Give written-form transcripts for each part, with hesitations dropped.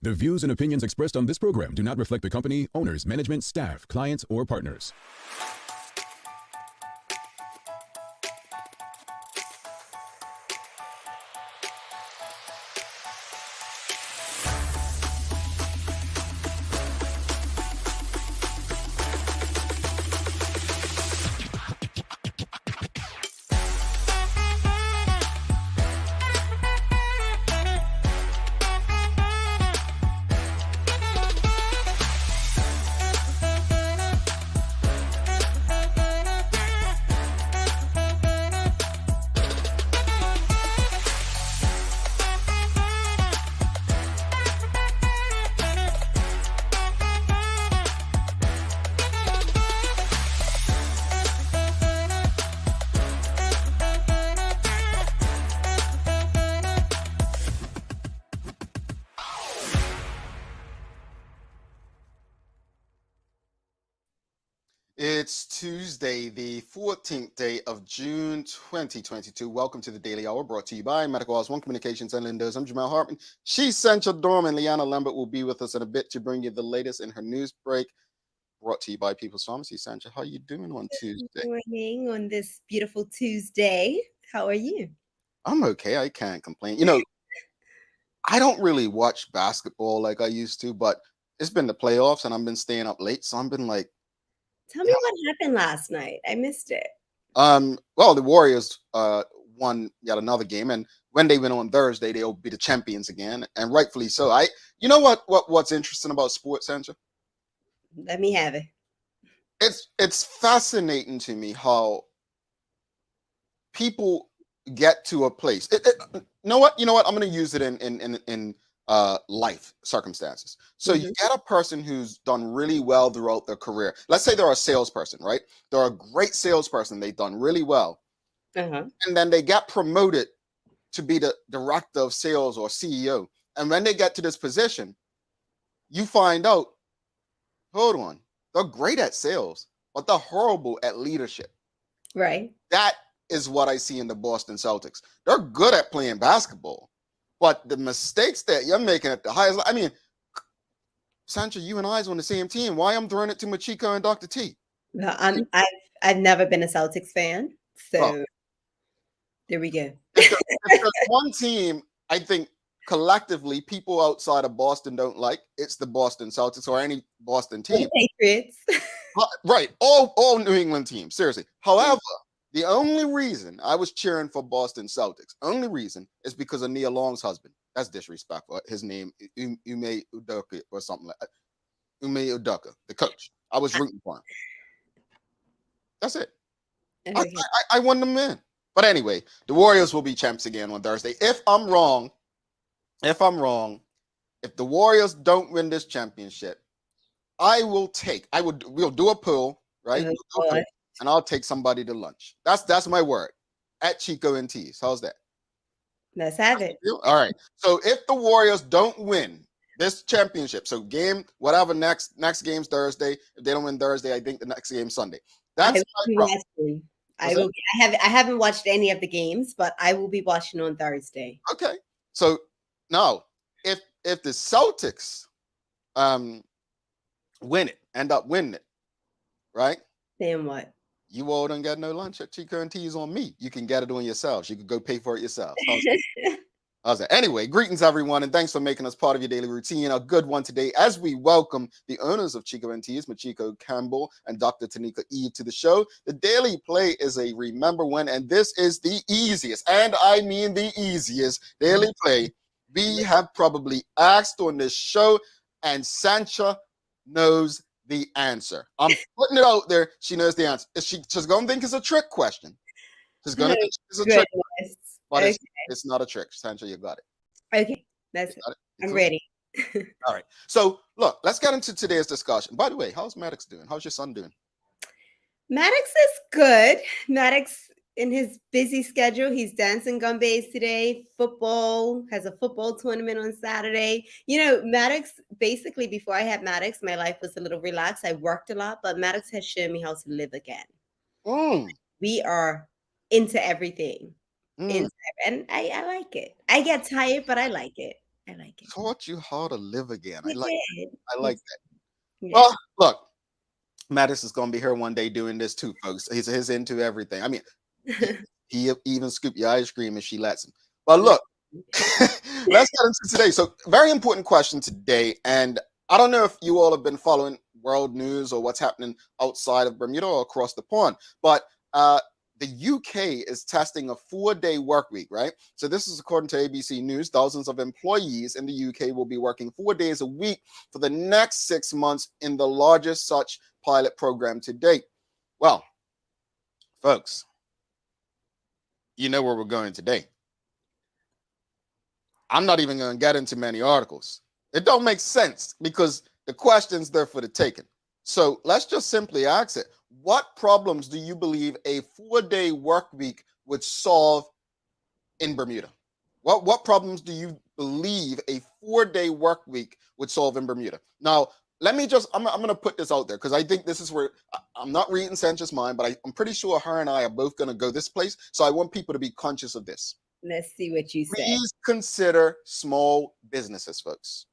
The views and opinions expressed on this program do not reflect the company, owners, management, staff, clients, or partners. It's Tuesday, the 14th day of June, 2022. Welcome to the Daily Hour, brought to you by Medical House One Communications and Lindos. I'm Jamal Hartman. She's Central Dorm, and Liana Lambert will be with us in a bit to bring you the latest in her news break, brought to you by People's Pharmacy. Sancha, how are you doing on Tuesday? Good morning on this beautiful Tuesday. How are you? I'm okay. I can't complain. You know, I don't really watch basketball like I used to, but it's been the playoffs, and I've been staying up late, so I've been like, Tell me what happened last night. I missed it. well, the Warriors won yet another game, and when they win on Thursday, they'll be the champions again, and rightfully so. You know what's interesting about sports, Sandra? Let me have it. It's fascinating to me how people get to a place. You know what? I'm going to use it in life circumstances. So you get a person who's done really well throughout their career. Let's say they're a salesperson, right? They're a great salesperson. They've done really well. And then they get promoted to be the director of sales or CEO. And when they get to this position, you find out, hold on, they're great at sales, but they're horrible at leadership. Right. That is what I see in the Boston Celtics. They're good at playing basketball, but the mistakes that you're making at the highest, I mean, Sancha, you and I is on the same team. Why I'm throwing it to Michiko and Dr. T? Well, I've never been a Celtics fan, so there we go. If there's one team I think collectively people outside of Boston don't like, it's the Boston Celtics or any Boston team. The Patriots. Right, all New England teams, seriously. However, the only reason I was cheering for Boston Celtics, only reason, is because of Nia Long's husband. That's disrespectful. His name, Ume Udoka or something like that. Ume Udoka, the coach. I was rooting for him. That's it. Okay. I won them in. But anyway, the Warriors will be champs again on Thursday. If I'm wrong, if the Warriors don't win this championship, we'll do a poll, right? And I'll take somebody to lunch. That's my word. At Chico and T. How's that? Let's have it. All right. So if the Warriors don't win this championship, so whatever next game's Thursday. If they don't win Thursday, I think the next game's Sunday. That's my problem. I haven't watched any of the games, but I will be watching on Thursday. Okay. So now if the Celtics end up winning it, right? Then what? You all don't get no lunch at Chico and T's on me. You can get it on yourselves. You can go pay for it yourselves. How's that? Anyway, greetings everyone, and thanks for making us part of your daily routine. A good one today as we welcome the owners of Chico and T's, Michiko, Campbell, and Dr. Teneika Eve to the show. The daily play is a remember when, and this is the easiest, and I mean the easiest daily play we have probably asked on this show, and Sancha knows the answer. I'm putting it out there. She knows the answer. She's going to think it's a trick question. She's going to think it's a trick question. But it's not a trick. Sancha, you got it. Okay. That's it. I'm ready. All right. So, look, let's get into today's discussion. By the way, how's Maddox doing? How's your son doing? Maddox is good. Maddox, in his busy schedule, he's dancing gumbays today. Has a football tournament on Saturday. You know, Maddox, basically, before I had Maddox, my life was a little relaxed. I worked a lot, but Maddox has shown me how to live again. We are into everything. And I like it. I get tired, but I like it. I like it. Taught you how to live again. I You like did. I like Yes. that. Yeah. Well, look, Mattis is gonna be here one day doing this too, folks. He's into everything. I mean, he even scoop your ice cream if she lets him. But look, let's get into today. So, very important question today, and I don't know if you all have been following world news or what's happening outside of Bermuda or across the pond, but the UK is testing a 4-day work week, right? So this is according to ABC News. Thousands of employees in the UK will be working 4 days a week for the next 6 months in the largest such pilot program to date. Well, folks, you know where we're going today. I'm not even going to get into many articles. It don't make sense because the question's there for the taking. So let's just simply ask it. What problems do you believe a 4-day work week would solve in Bermuda? What problems do you believe a 4-day work week would solve in Bermuda? Now, I'm going to put this out there because I think this is where I'm not reading Sandra's mind, but I'm pretty sure her and I are both going to go this place. So I want people to be conscious of this. Let's see what you say. Please consider small businesses, folks.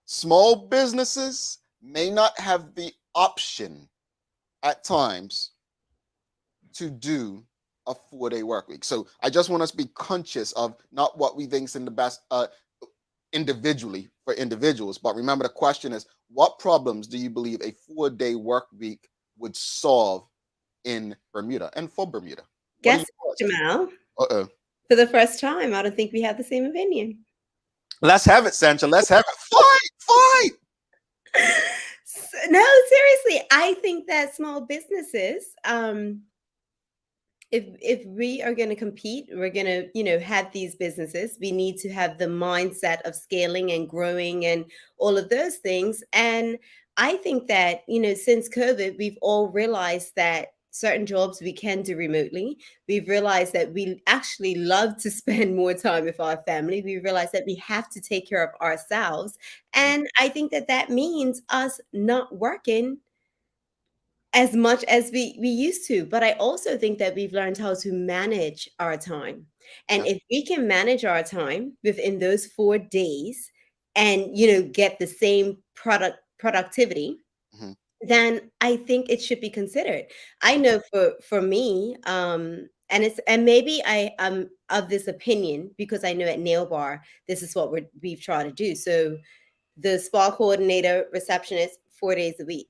Small businesses may not have the option at times to do a 4-day work week. So I just want us to be conscious of not what we think is in the best individually for individuals. But remember, the question is, what problems do you believe a 4-day work week would solve in Bermuda and for Bermuda? Guess, Jamal. Uh-oh. For the first time, I don't think we have the same opinion. Let's have it, Sancha. Let's have it. Fight! No, seriously, I think that small businesses, if we are going to compete, we're going to, have these businesses, we need to have the mindset of scaling and growing and all of those things. And I think that, since COVID, we've all realized that certain jobs we can do remotely. We've realized that we actually love to spend more time with our family. We realize that we have to take care of ourselves. And I think that means us not working as much as we used to. But I also think that we've learned how to manage our time. And if we can manage our time within those 4 days and, get the same productivity, then I think it should be considered. I know for me, and maybe I am of this opinion because I know at Nail Bar, this is what we've tried to do. So the spa coordinator, receptionist, 4 days a week.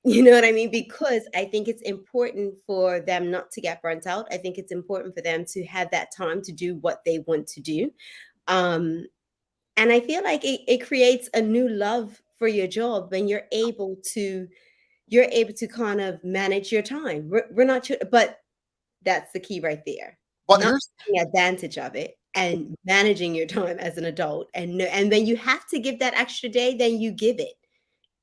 You know what I mean? Because I think it's important for them not to get burnt out. I think it's important for them to have that time to do what they want to do. And I feel like it creates a new love for your job when you're able to kind of manage your time. We're not sure, but that's the key right there. But Not here's taking advantage of it and managing your time as an adult. And when you have to give that extra day, then you give it.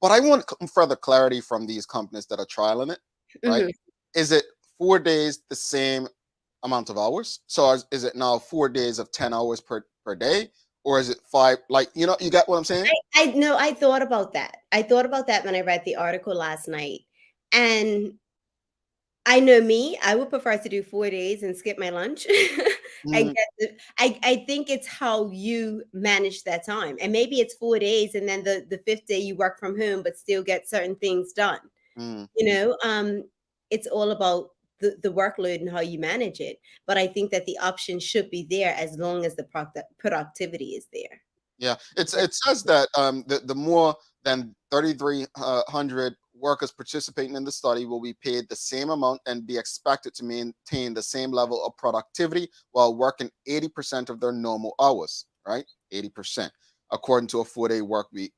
But I want further clarity from these companies that are trialing it, right? Is it 4 days the same amount of hours? So is it now 4 days of 10 hours per day? Or is it 5? Like, you get what I'm saying? I know. I thought about that. I thought about that when I read the article last night. And I know me, I would prefer to do 4 days and skip my lunch. I think it's how you manage that time. And maybe it's 4 days and then the 5th day you work from home, but still get certain things done. It's all about the workload and how you manage it. But I think that the option should be there as long as the productivity is there. Yeah, it says that the more than 3,300 workers participating in the study will be paid the same amount and be expected to maintain the same level of productivity while working 80% of their normal hours, right? 80%, according to a 4-day work week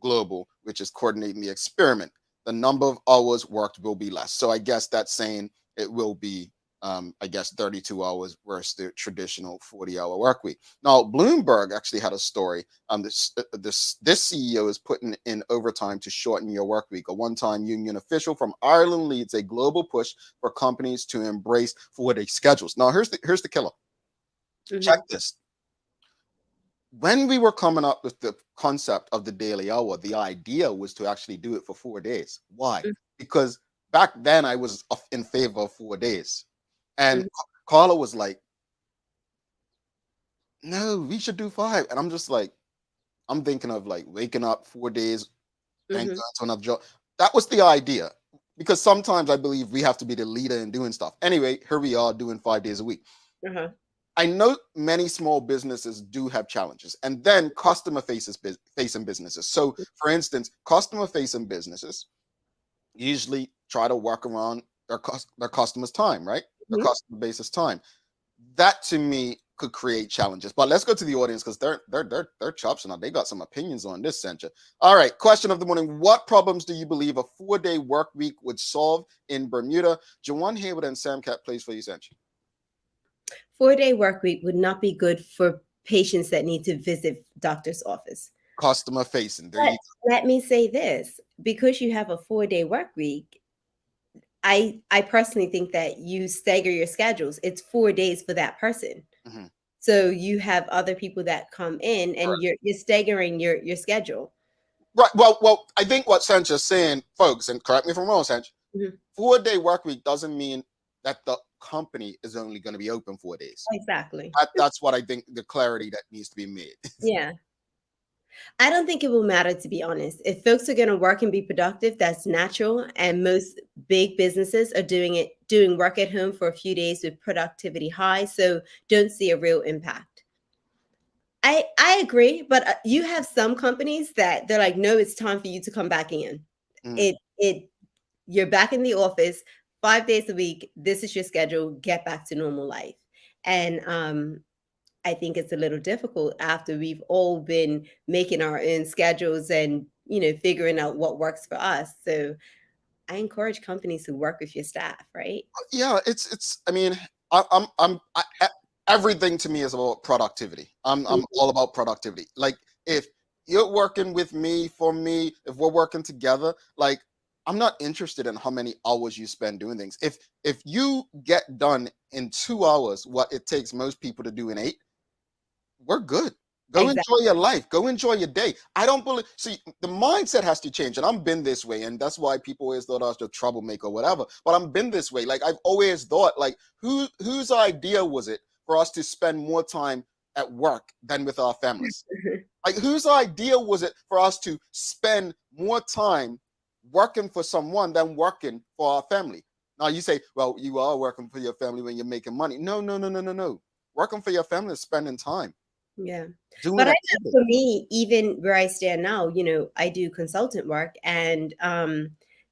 global, which is coordinating the experiment. The number of hours worked will be less. So I guess that's saying it will be 32 hours versus the traditional 40-hour work week. Now, Bloomberg actually had a story. This CEO is putting in overtime to shorten your work week. A one-time union official from Ireland leads a global push for companies to embrace 4-day schedules. Now, here's the killer. Check this. When we were coming up with the concept of the daily hour, the idea was to actually do it for 4 days. Why? Because back then I was in favor of 4 days. And Carla was like, no, we should do 5. And I'm just like, I'm thinking of like waking up 4 days and going Hmm. to another job. That was the idea. Because sometimes I believe we have to be the leader in doing stuff. Anyway, here we are doing 5 days a week. Uh-huh. I know many small businesses do have challenges, and then customer facing businesses. So, for instance, customer facing businesses usually try to work around their customers' time, right? Their Mhm. customer base's time. That to me could create challenges. But let's go to the audience because they're chops now. They got some opinions on this, Sencha. All right, question of the morning: what problems do you believe a 4-day work week would solve in Bermuda? Jawan Hayward and Sam Cat plays for you, Sencha. 4-day work week would not be good for patients that need to visit doctor's office. Customer facing. There But you let me say this, because you have a 4-day work week, I personally think that you stagger your schedules. It's 4 days for that person. go. Mhm. So you have other people that come in and Correct. you're staggering your schedule. Right. Well, I think what Sancha's saying, folks, and correct me if I'm wrong, Sancha, Mhm. 4-day work week doesn't mean that the company is only going to be open 4 days. Exactly. That's what I think the clarity that needs to be made. Yeah. I don't think it will matter, to be honest. If folks are going to work and be productive, that's natural. And most big businesses are doing work at home for a few days with productivity high. So don't see a real impact. I agree, but you have some companies that they're like, no, it's time for you to come back in. Mm. It You're back in the office 5 days a week. This is your schedule. Get back to normal life. And I think it's a little difficult after we've all been making our own schedules and figuring out what works for us. So I encourage companies to work with your staff, right? Yeah, it's. I mean, everything to me is about productivity. I'm Mhm. all about productivity. Like if you're working with me for me, if we're working together, like I'm not interested in how many hours you spend doing things. If you get done in 2 hours, what it takes most people to do in 8, we're good. Go enjoy Exactly. your life. Go enjoy your day. I don't believe. See, the mindset has to change, and I've been this way, and that's why people always thought I was the troublemaker, or whatever. But I've been this way. Like I've always thought, like whose idea was it for us to spend more time at work than with our families? Like whose idea was it for us to spend more time working for someone than working for our family? Now you say, well, you are working for your family when you're making money. No, no, no, no, no, no. Working for your family is spending time Yeah. But doing I know activity. for me, even where I stand now, I do consultant work, and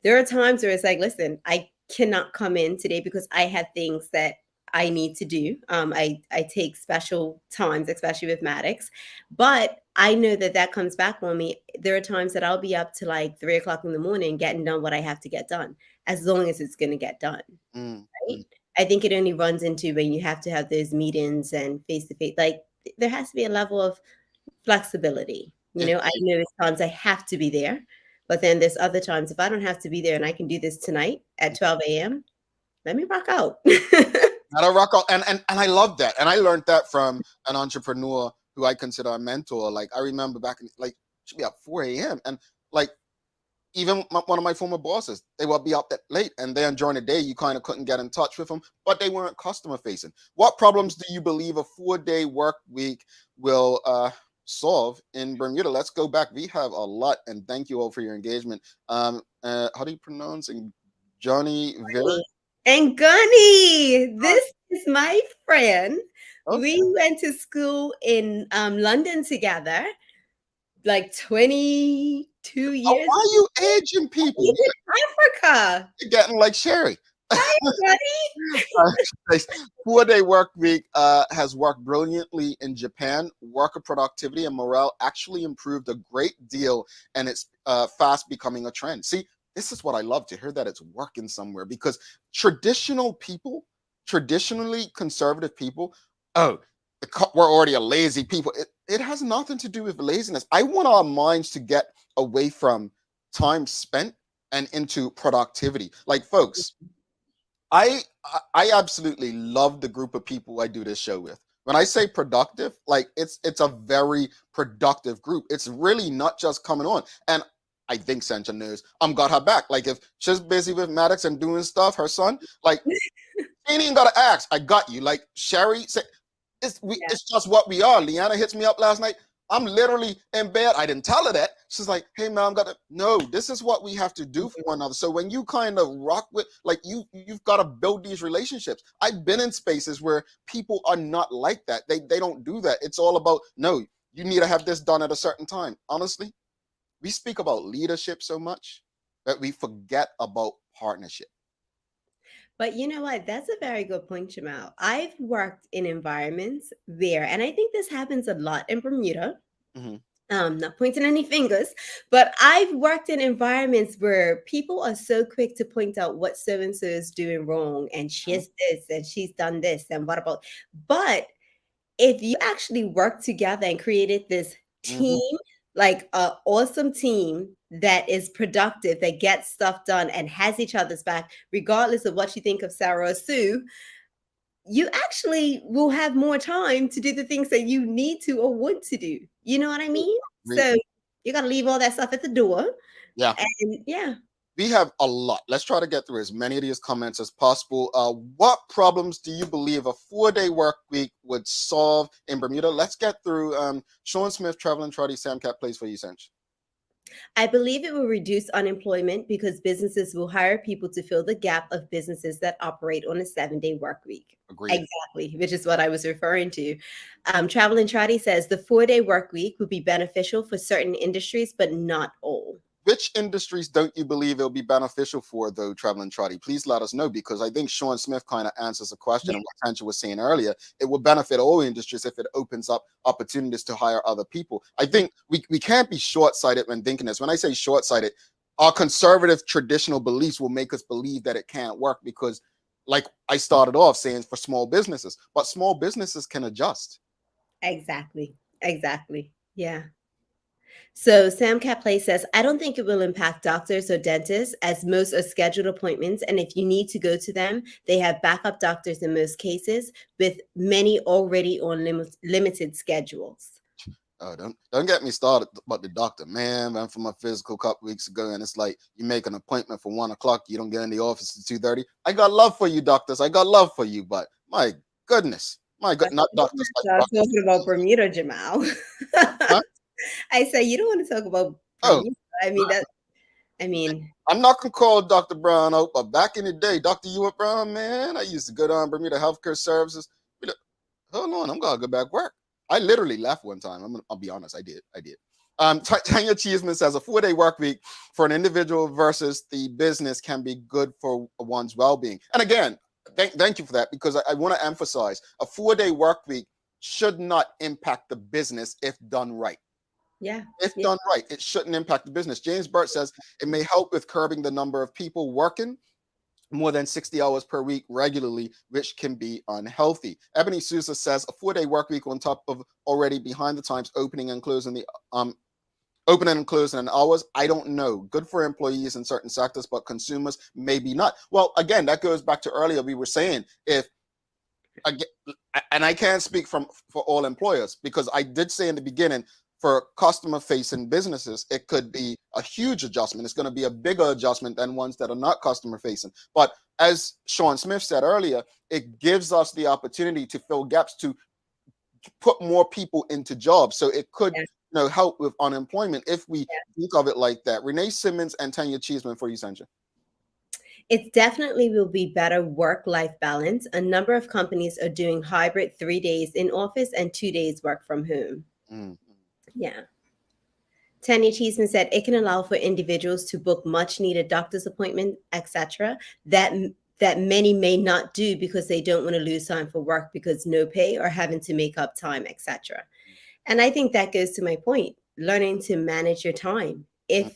there are times where it's like, listen, I cannot come in today because I have things that I need to do. I take special times, especially with Maddox, but I know that that comes back on me. There are times that I'll be up to like 3 o'clock in the morning getting done what I have to get done, as long as it's going to get done. Mm, Right? mm. I think it only runs into when you have to have those meetings and face to face. Like there has to be a level of flexibility. It, I know there's times I have to be there, but then there's other times if I don't have to be there and I can do this tonight at 12 a.m., let me rock out. not a rock out, and I love that, and I learned that from an entrepreneur who I consider a mentor. Like I remember back in like should be up 4 a.m. and like even one of my former bosses, they would be up that late, and then during the day you kind of couldn't get in touch with them, but they weren't customer facing. What problems do you believe a 4-day work week will solve in Bermuda? Let's go back. We have a lot, and thank you all for your engagement. How do you pronounce Johnny Vera? And Gunny, this is my friend. We Okay. went to school in London together like 22 Oh, years why are ago. you aging people? He's in Africa. You're getting like Sherry. Hi, Gunny. 4-day work week has worked brilliantly in Japan. Worker productivity and morale actually improved a great deal, and it's fast becoming a trend. See, this is what I love to hear, that it's working somewhere, because traditionally conservative people, oh, we're already a lazy people. It has nothing to do with laziness. I want our minds to get away from time spent and into productivity. Like, folks, I I absolutely love the group of people I do this show with. When I say productive, like it's a very productive group. It's really not just coming on. And I think Sancha knows I'm got her back. Like if she's busy with Maddox and doing stuff, her son, like she ain't even gotta ask. I got you. Like Sherry said, It's just what we are. Leanna hits me up last night. I'm literally in bed. I didn't tell her that. She's like, hey man, no, this is what we have to do for one another. So when you kind of rock with, like, you've got to build these relationships. I've been in spaces where people are not like that. They don't do that. It's all about, no, you need to have this done at a certain time. Honestly, we speak about leadership so much that we forget about partnership. But you know what? That's a very good point, Jamal. I've worked in environments there, and I think this happens a lot in Bermuda. Not pointing any fingers, but I've worked in environments where people are so quick to point out what so and so is doing wrong, and she's this, and she's done this, and what about? But if you actually work together and created this team, like an awesome team that is productive, that gets stuff done and has each other's back, regardless of what you think of Sarah or Sue, you actually will have more time to do the things that you need to or want to do. You know what I mean? So you got to leave all that stuff at the door. Yeah. And yeah. We have a lot. Let's try to get through as many of these comments as possible. What problems do you believe a 4-day work week would solve in Bermuda? Let's get through Sean Smith, Traveling Trotty, Sam Cat plays for you, Cinch. I believe it will reduce unemployment because businesses will hire people to fill the gap of businesses that operate on a 7-day work week. Agreed. Exactly, which is what I was referring to. Traveling Trotty says the 4-day work week would be beneficial for certain industries, but not all. Which industries don't you believe it'll be beneficial for, though, Traveling Trotty? Please let us know, because I think Sean Smith kind of answers the question and what Tancha was saying earlier. It will benefit all industries if it opens up opportunities to hire other people. I think we can't be short-sighted when thinking this. When I say short-sighted, our conservative traditional beliefs will make us believe that it can't work because, like I started off saying, for small businesses, but small businesses can adjust. Exactly. Yeah. So Sam Caplay says, I don't think it will impact doctors or dentists, as most are scheduled appointments. And if you need to go to them, they have backup doctors in most cases, with many already on limited schedules. Oh, don't get me started about the doctor, man. I went for my physical a couple weeks ago, and it's like you make an appointment for 1 o'clock, you don't get in the office at 2:30. I got love for you, doctors. I got love for you, but my goodness, not doctors. Like talking about Bermuda, Jamal. Huh? I say you don't want to talk about Bermuda. I mean, I'm not gonna call Dr. Brown out, but back in the day, Dr. Ewart Brown, man, I used to go down Bermuda Healthcare Services. Hold on, I'm gonna go back to work. I literally left one time. I'll be honest, I did. Tanya Cheeseman says a 4-day work week for an individual versus the business can be good for one's well-being. And again, thank you for that, because I want to emphasize a 4-day work week should not impact the business if done right. Yeah. If done right, it shouldn't impact the business. James Burt says it may help with curbing the number of people working more than 60 hours per week regularly, which can be unhealthy. Ebony Sousa says a 4-day work week on top of already behind the times opening and closing hours. I don't know. Good for employees in certain sectors, but consumers maybe not. Well, again, that goes back to earlier. We were saying and I can't speak for all employers, because I did say in the beginning, for customer-facing businesses, it could be a huge adjustment. It's going to be a bigger adjustment than ones that are not customer-facing. But as Sean Smith said earlier, it gives us the opportunity to fill gaps, to put more people into jobs. So it could help with unemployment if we think of it like that. Renee Simmons and Tanya Cheeseman for you, Sancha. It definitely will be better work-life balance. A number of companies are doing hybrid 3 days in office and 2 days work from home. Yeah. Tanya Cheeseman said it can allow for individuals to book much needed doctor's appointment, etc., that many may not do because they don't want to lose time for work because no pay or having to make up time, etc. And I think that goes to my point, learning to manage your time. If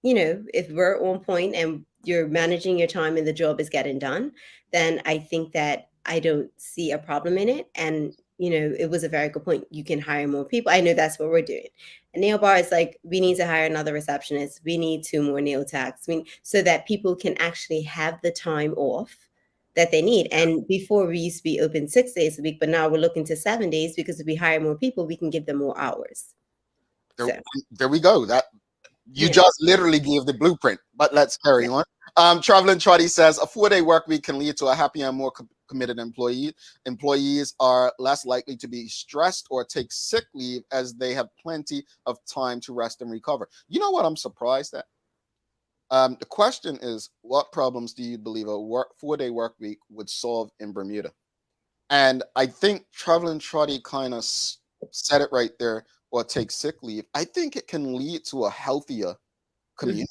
we're on point and you're managing your time and the job is getting done, then I think that I don't see a problem in it. And it was a very good point. You can hire more people. I know that's what we're doing. A nail bar is like, we need to hire another receptionist. We need 2 more nail techs. So that people can actually have the time off that they need. And before, we used to be open 6 days a week, but now we're looking to 7 days, because if we hire more people, we can give them more hours. There we go. That you just literally gave the blueprint, but let's carry on. Traveling Trotty says a 4-day work week can lead to a happier and more committed employees. Employees are less likely to be stressed or take sick leave as they have plenty of time to rest and recover. You know what I'm surprised at? The question is, what problems do you believe a 4-day work week would solve in Bermuda? And I think Traveling Trotty kind of said it right there, or take sick leave. I think it can lead to a healthier community,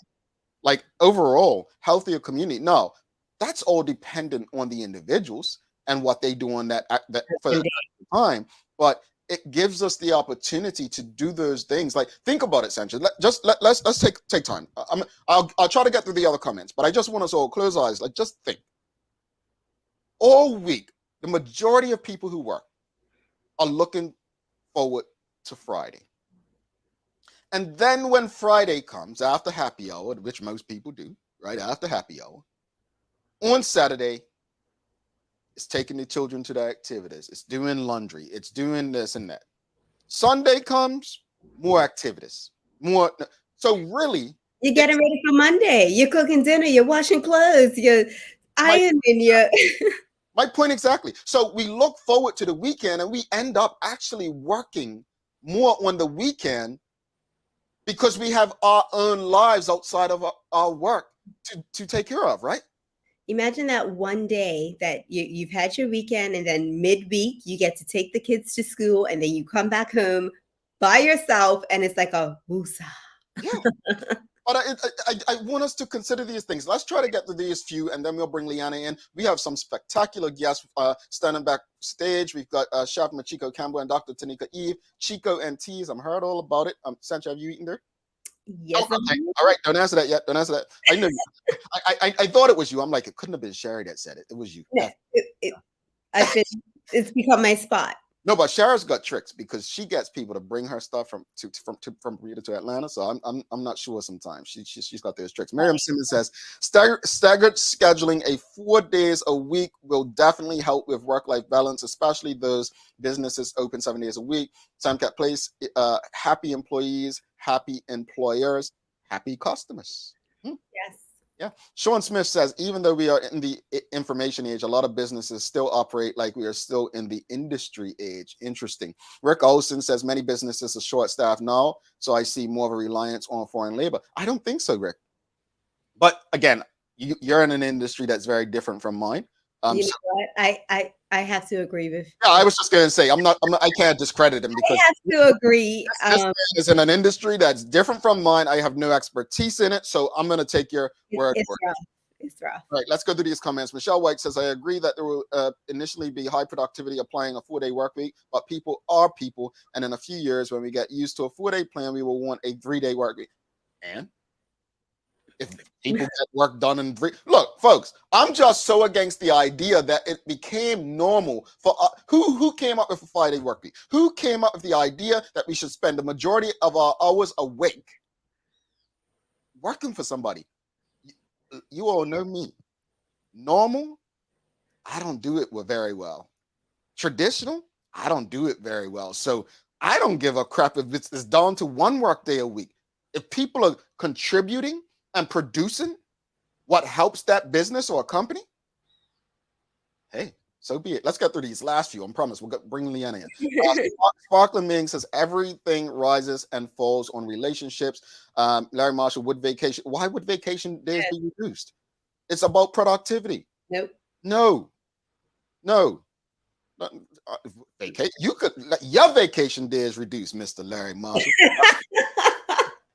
like overall healthier community. No, that's all dependent on the individuals and what they do on that for the time. But it gives us the opportunity to do those things. Like, think about it, Sanchez. Let's take time. I'll try to get through the other comments, but I just want us all close our eyes. Like, just think. All week, the majority of people who work are looking forward to Friday. And then when Friday comes after happy hour, which most people do, right after happy hour, on Saturday, it's taking the children to their activities. It's doing laundry. It's doing this and that. Sunday comes, more activities. More. So really, you're getting ready for Monday. You're cooking dinner. You're washing clothes. You're ironing. My point exactly. So we look forward to the weekend and we end up actually working more on the weekend because we have our own lives outside of our work to take care of, right? Imagine that one day that you've had your weekend and then midweek you get to take the kids to school and then you come back home by yourself and it's like a woosah. Yeah. But I want us to consider these things. Let's try to get to these few, and then we'll bring Leanna in. We have some spectacular guests standing backstage. We've got Chef Michiko, Campbell, and Dr. Teneika Eve. Chico and T. I've heard all about it. Sancha, have you eaten there? Yes. Oh, okay. All right. Don't answer that yet. Don't answer that. I knew. I thought it was you. I'm like, it couldn't have been Sherry that said it. It was you. No, it's become my spot. No, but Shara's got tricks because she gets people to bring her stuff from Bermuda to Atlanta. So I'm not sure sometimes. She's got those tricks. Miriam Simmons says staggered scheduling 4 days a week will definitely help with work-life balance, especially those businesses open 7 days a week. Samcat Place, happy employees, happy employers, happy customers. Yes. Yeah. Sean Smith says, even though we are in the information age, a lot of businesses still operate like we are still in the industry age. Interesting. Rick Olson says, many businesses are short staffed now, so I see more of a reliance on foreign labor. I don't think so, Rick. But again, you're in an industry that's very different from mine. You know what? I have to agree with. Yeah, I was just going to say, I can't discredit him because I have to agree. This man is in an industry that's different from mine. I have no expertise in it, so I'm going to take your word for it. It's rough. Right, let's go through these comments. Michelle White says, I agree that there will initially be high productivity applying a 4-day work week, but people are people, and in a few years, when we get used to a 4-day plan, we will want a 3-day work week. And if people get work done in 3, look, folks, I'm just so against the idea that it became normal for who came up with a 5-day work week? Who came up with the idea that we should spend the majority of our hours awake working for somebody? You all know me. Normal, I don't do it very well. Traditional, I don't do it very well. So I don't give a crap if it's down to 1 work day a week. If people are contributing and producing what helps that business or a company, hey, so be it. Let's get through these last few. I promise we'll bring Leanna in. Sparkling Ming says everything rises and falls on relationships. Larry Marshall, why would vacation days be reduced? It's about productivity. Nope. No. Your vacation days reduced, Mr. Larry Marshall.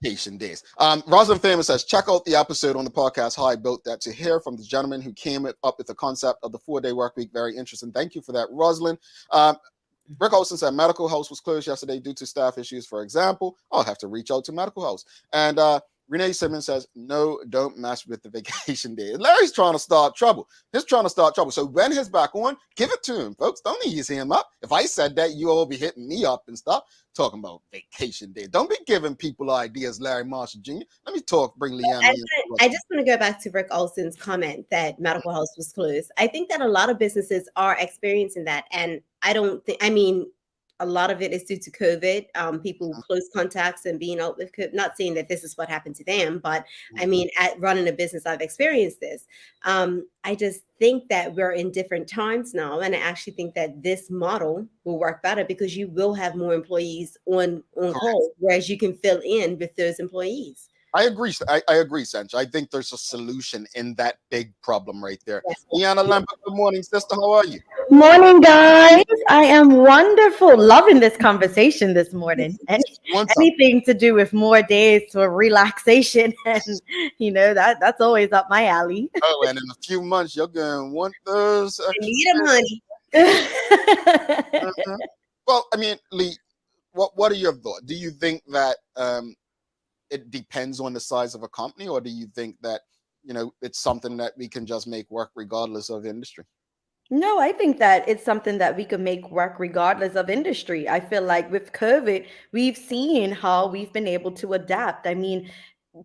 Vacation days. Rosalind Famous says, check out the episode on the podcast how I built that to hear from the gentleman who came up with the concept of the 4-day work week. Very interesting. Thank you for that, Rosalind. Rick Olson said medical house was closed yesterday due to staff issues. For example, I'll have to reach out to medical house. And Renee Simmons says, no, don't mess with the vacation day. Larry's trying to start trouble. So when he's back on, give it to him, folks. Don't ease him up. If I said that, you all be hitting me up and stuff, talking about vacation day. Don't be giving people ideas, Larry Marshall Jr. Let me bring Leanna in. I just want to go back to Rick Olson's comment that medical house was closed. I think that a lot of businesses are experiencing that. And a lot of it is due to COVID, people Mhm, close contacts and being out with COVID. Not saying that this is what happened to them, but I mhm. mean, at running a business, I've experienced this. I just think that we're in different times now, and I actually think that this model will work better because you will have more employees on Correct. call, whereas you can fill in with those employees. I agree. I agree, Sanch. I think there's a solution in that big problem right there. Yes. Liana Lambert, good morning, sister. How are you? Morning, guys. I am wonderful. Loving this conversation this morning. One time. Anything to do with more days for relaxation, and that's always up my alley. Oh, and in a few months, you're going to want those I extra need them, honey. Mhm. Well, I mean, Lee, what are your thoughts? Do you think that it depends on the size of a company, or do you think that it's something that we can just make work regardless of industry? No, I think that it's something that we could make work regardless of industry. I feel like with COVID, we've seen how we've been able to adapt. I mean,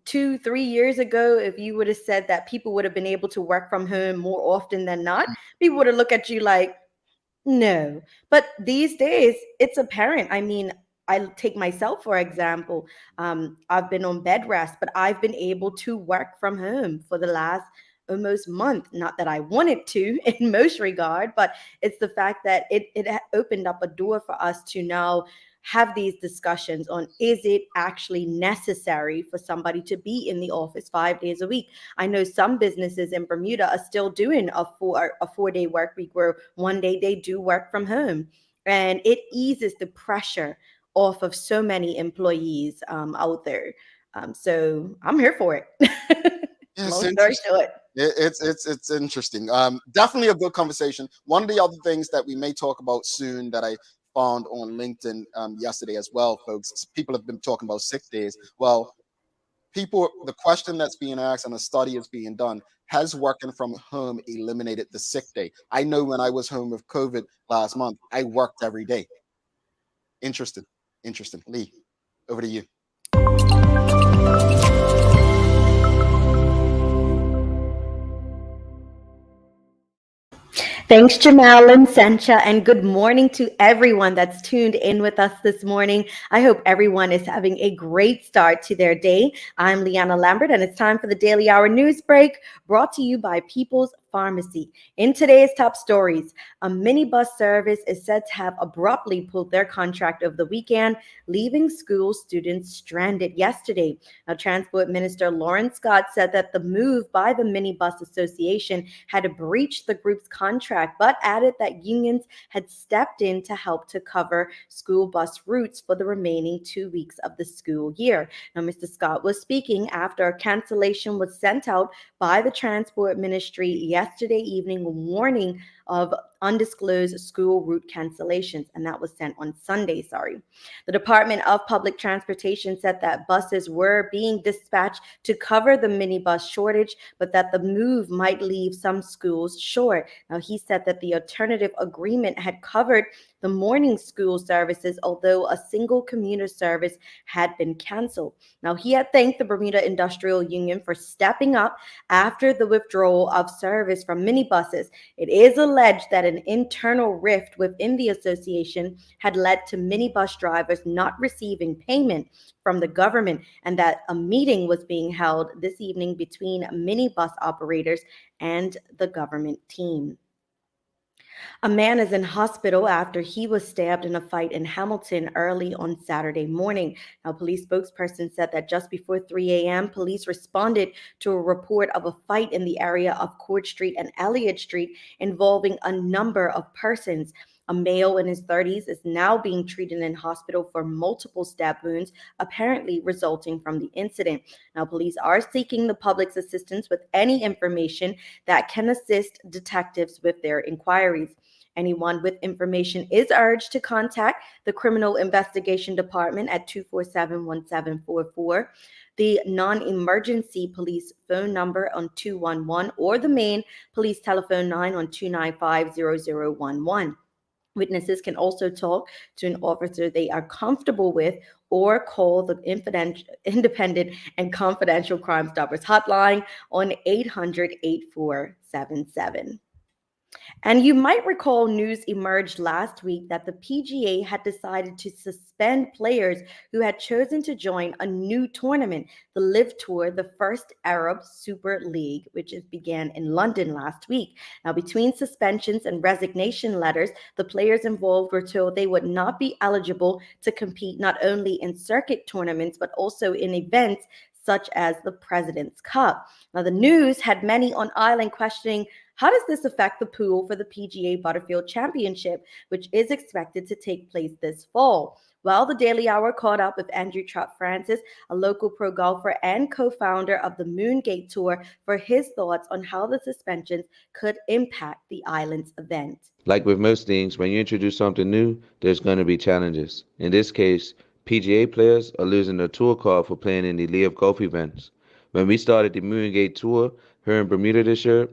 2, 3 years ago, if you would have said that people would have been able to work from home more often than not, people would have looked at you like, no. But these days, it's apparent. I mean, I take myself for example. I've been on bed rest, but I've been able to work from home for the last almost month. Not that I wanted to in most regard, but it's the fact that it opened up a door for us to now have these discussions on, is it actually necessary for somebody to be in the office 5 days a week? I know some businesses in Bermuda are still doing a 4-day work week where one day they do work from home, and it eases the pressure off of so many employees out there. So I'm here for it. Yes, Long story interesting. short. It's interesting. Definitely a good conversation. One of the other things that we may talk about soon that I found on LinkedIn yesterday as well, folks. People have been talking about sick days. Well, the question that's being asked and a study is being done: has working from home eliminated the sick day? I know when I was home with COVID last month, I worked every day. Interesting, interesting. Lee, over to you. Thanks, Jamal and Sencha, and good morning to everyone that's tuned in with us this morning. I hope everyone is having a great start to their day. I'm Liana Lambert, and it's time for the Daily Hour News Break, brought to you by People's Pharmacy. In today's top stories, a minibus service is said to have abruptly pulled their contract over the weekend, leaving school students stranded yesterday. Now, Transport Minister Lauren Scott said that the move by the Minibus Association had breached the group's contract, but added that unions had stepped in to help to cover school bus routes for the remaining 2 weeks of the school year. Now, Mr. Scott was speaking after a cancellation was sent out by the Transport Ministry yesterday evening, warning of undisclosed school route cancellations, and that was sent on Sunday. The Department of Public Transportation said that buses were being dispatched to cover the minibus shortage, but that the move might leave some schools short. Now, he said that the alternative agreement had covered the morning school services, although a single commuter service had been canceled. Now, he had thanked the Bermuda Industrial Union for stepping up after the withdrawal of service from minibuses. It is alleged that an internal rift within the association had led to minibus drivers not receiving payment from the government, and that a meeting was being held this evening between minibus operators and the government team. A man is in hospital after he was stabbed in a fight in Hamilton early on Saturday morning. Now, police spokesperson said that just before 3 a.m., police responded to a report of a fight in the area of Court Street and Elliott Street involving a number of persons. A male in his 30s is now being treated in hospital for multiple stab wounds, apparently resulting from the incident. Now, police are seeking the public's assistance with any information that can assist detectives with their inquiries. Anyone with information is urged to contact the Criminal Investigation Department at 247-1744, the non-emergency police phone number on 211, or the main police telephone 9 on 295-0011. Witnesses can also talk to an officer they are comfortable with, or call the Independent and Confidential Crime Stoppers hotline on 800-8477. And you might recall news emerged last week that the PGA had decided to suspend players who had chosen to join a new tournament, the Live Tour, the first Arab Super League, which began in London last week. Now, between suspensions and resignation letters, the players involved were told they would not be eligible to compete not only in circuit tournaments, but also in events such as the President's Cup. Now, the news had many on island questioning, how does this affect the pool for the PGA Butterfield Championship, which is expected to take place this fall? Well, the Daily Hour caught up with Andrew Trott Francis, a local pro golfer and co-founder of the Moongate Tour, for his thoughts on how the suspensions could impact the island's event. Like with most things, when you introduce something new, there's going to be challenges. In this case, PGA players are losing their tour card for playing in the LIV Golf events. When we started the Moongate Tour here in Bermuda this year,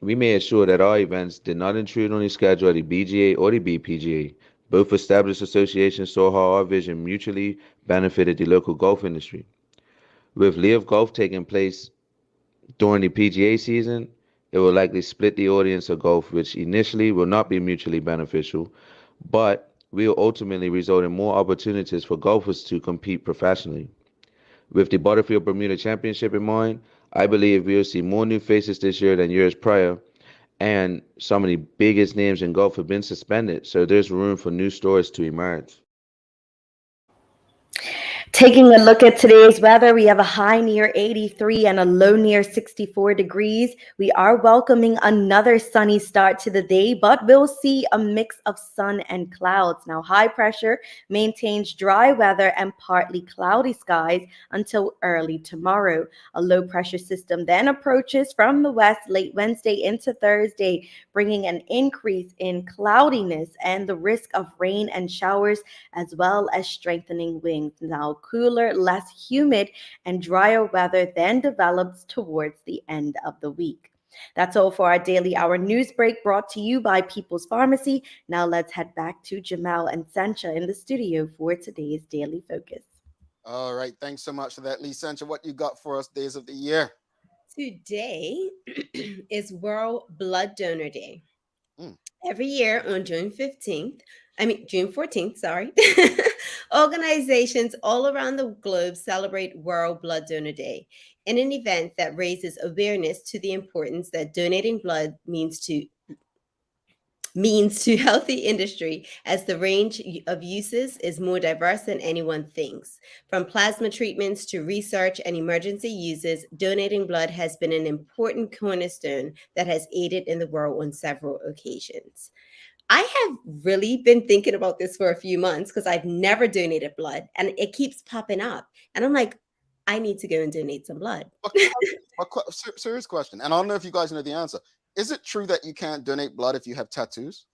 we made sure that our events did not intrude on the schedule of the BGA or the BPGA. Both established associations saw how our vision mutually benefited the local golf industry. With LIV Golf taking place during the PGA season, it will likely split the audience of golf, which initially will not be mutually beneficial, but will ultimately result in more opportunities for golfers to compete professionally. With the Butterfield Bermuda Championship in mind, I believe we'll see more new faces this year than years prior, and some of the biggest names in golf have been suspended, so there's room for new stories to emerge. Taking a look at today's weather, we have a high near 83 and a low near 64 degrees. We are welcoming another sunny start to the day, but we'll see a mix of sun and clouds. Now, high pressure maintains dry weather and partly cloudy skies until early tomorrow. A low pressure system then approaches from the west late Wednesday into Thursday, bringing an increase in cloudiness and the risk of rain and showers, as well as strengthening winds. Now, cooler, less humid, and drier weather then develops towards the end of the week. That's all for our Daily Hour news break, brought to you by People's Pharmacy. Now let's head back to Jamal and Sancha in the studio for today's Daily Focus. All right. Thanks so much for that, Lee. Sancha, what you got for us days of the year? Today is World Blood Donor Day. Every year on June 14th, sorry, organizations all around the globe celebrate World Blood Donor Day in an event that raises awareness to the importance that donating blood means to healthy industry, as the range of uses is more diverse than anyone thinks. From plasma treatments to research and emergency uses, donating blood has been an important cornerstone that has aided in the world on several occasions. I have really been thinking about this for a few months because I've never donated blood, and it keeps popping up. And I'm like, I need to go and donate some blood. Serious question. And I don't know if you guys know the answer. Is it true that you can't donate blood if you have tattoos?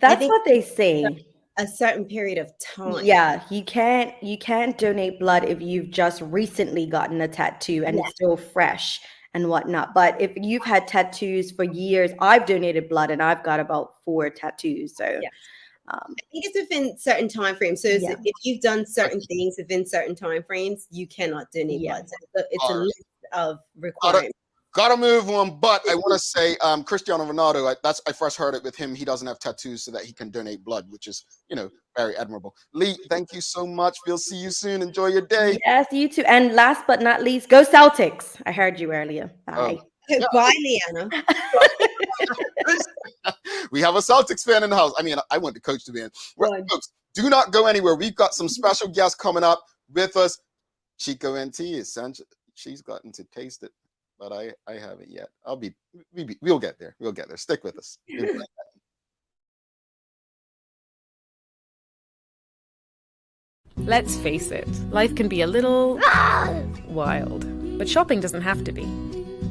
That's what they say. A certain period of time. Yeah, you can't donate blood if you've just recently gotten a tattoo and it's still fresh and whatnot. But if you've had tattoos for years, I've donated blood and I've got about 4 tattoos. So I think it's within certain time frames. So if you've done certain things within certain time frames, you cannot donate blood. So it's a list of requirements. Gotta move on, but I want to say Cristiano Ronaldo, I first heard it with him. He doesn't have tattoos so that he can donate blood, which is, very admirable. Lee, thank you so much. We'll see you soon. Enjoy your day. Yes, you too. And last but not least, go Celtics. I heard you earlier. Bye. Bye, Leanna. We have a Celtics fan in the house. I mean, I want the coach to be in. Folks, do not go anywhere. We've got some special guests coming up with us. Chico and T, she's gotten to taste it, but I haven't yet. We'll get there. We'll get there. Stick with us. Let's face it, life can be a little wild, but shopping doesn't have to be.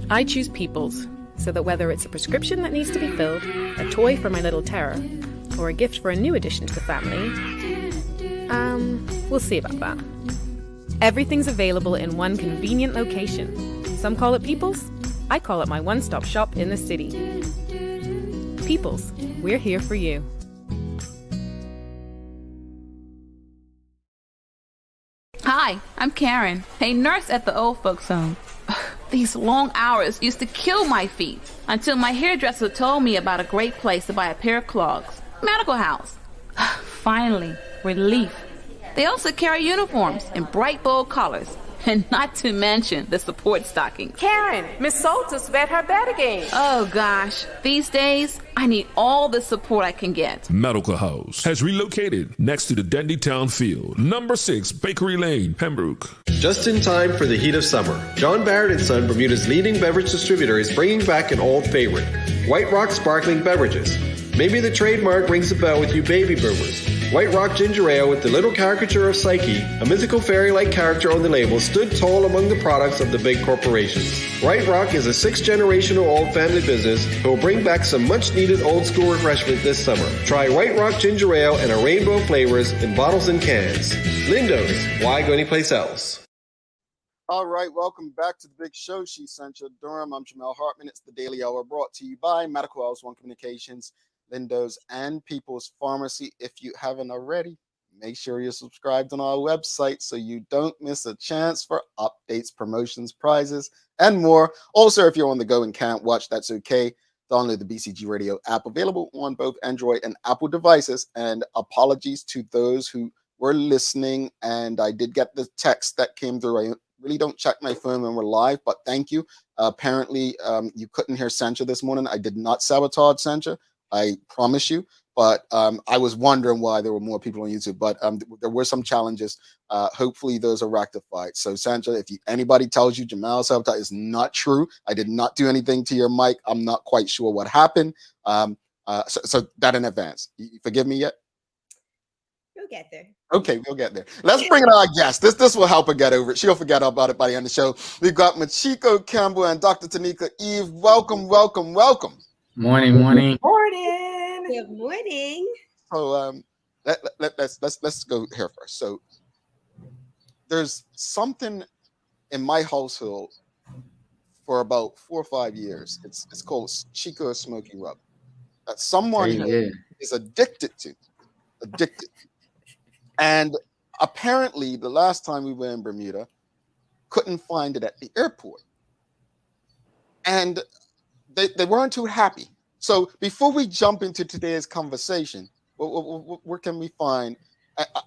I choose People's, so that whether it's a prescription that needs to be filled, a toy for my little terror, or a gift for a new addition to the family, we'll see about that. Everything's available in one convenient location. Some call it People's. I call it my one-stop shop in the city. People's, we're here for you. Hi, I'm Karen, a nurse at the old folks home. These long hours used to kill my feet until my hairdresser told me about a great place to buy a pair of clogs. Medical House. Finally, relief. They also carry uniforms in bright, bold colors. And not to mention the support stockings. Karen, Miss Soltis bet her bet again. Oh gosh, these days, I need all the support I can get. Medical House has relocated next to the Dendy Town Field, number 6 Bakery Lane, Pembroke. Just in time for the heat of summer, John Barrett & Son, Bermuda's leading beverage distributor, is bringing back an old favorite, White Rock Sparkling Beverages. Maybe the trademark rings a bell with you baby boomers. White Rock Ginger Ale, with the little caricature of Psyche, a mythical fairy-like character on the label, stood tall among the products of the big corporations. White Rock is a 6th-generational old family business who will bring back some much-needed old-school refreshment this summer. Try White Rock Ginger Ale in a rainbow of flavors in bottles and cans. Lindo's, why go anyplace else? All right, welcome back to the big show. She sent you Durham. I'm Jamel Hartman. It's the Daily Hour, brought to you by Medical House One Communications, Lindo's, and People's Pharmacy. If you haven't already, make sure you're subscribed on our website so you don't miss a chance for updates, promotions, prizes, and more. Also, if you're on the go and can't watch, that's okay. Download the BCG Radio app, available on both Android and Apple devices. And apologies to those who were listening, and I did get the text that came through. I really don't check my phone when we're live, but thank you. Apparently, you couldn't hear Sancha this morning. I did not sabotage Sancha, I promise you. But I was wondering why there were more people on YouTube. But there were some challenges. Hopefully, those are rectified. So, Sancha, if anybody tells you Jamal sabotage, is not true. I did not do anything to your mic. I'm not quite sure what happened. So that in advance. You forgive me yet? We'll get there. Okay, we'll get there. Let's bring in our guest. This will help her get over it. She'll forget about it by the end of the show. We've got Michiko, Campbell, and Dr. Teneika Eve. Welcome. Morning. Morning. Good morning. So let's go here first. So there's something in my household for about 4 or 5 years. It's called Chico smoking rub that someone is addicted to. And apparently, the last time we were in Bermuda, couldn't find it at the airport. And they weren't too happy. So before we jump into today's conversation, where can we find?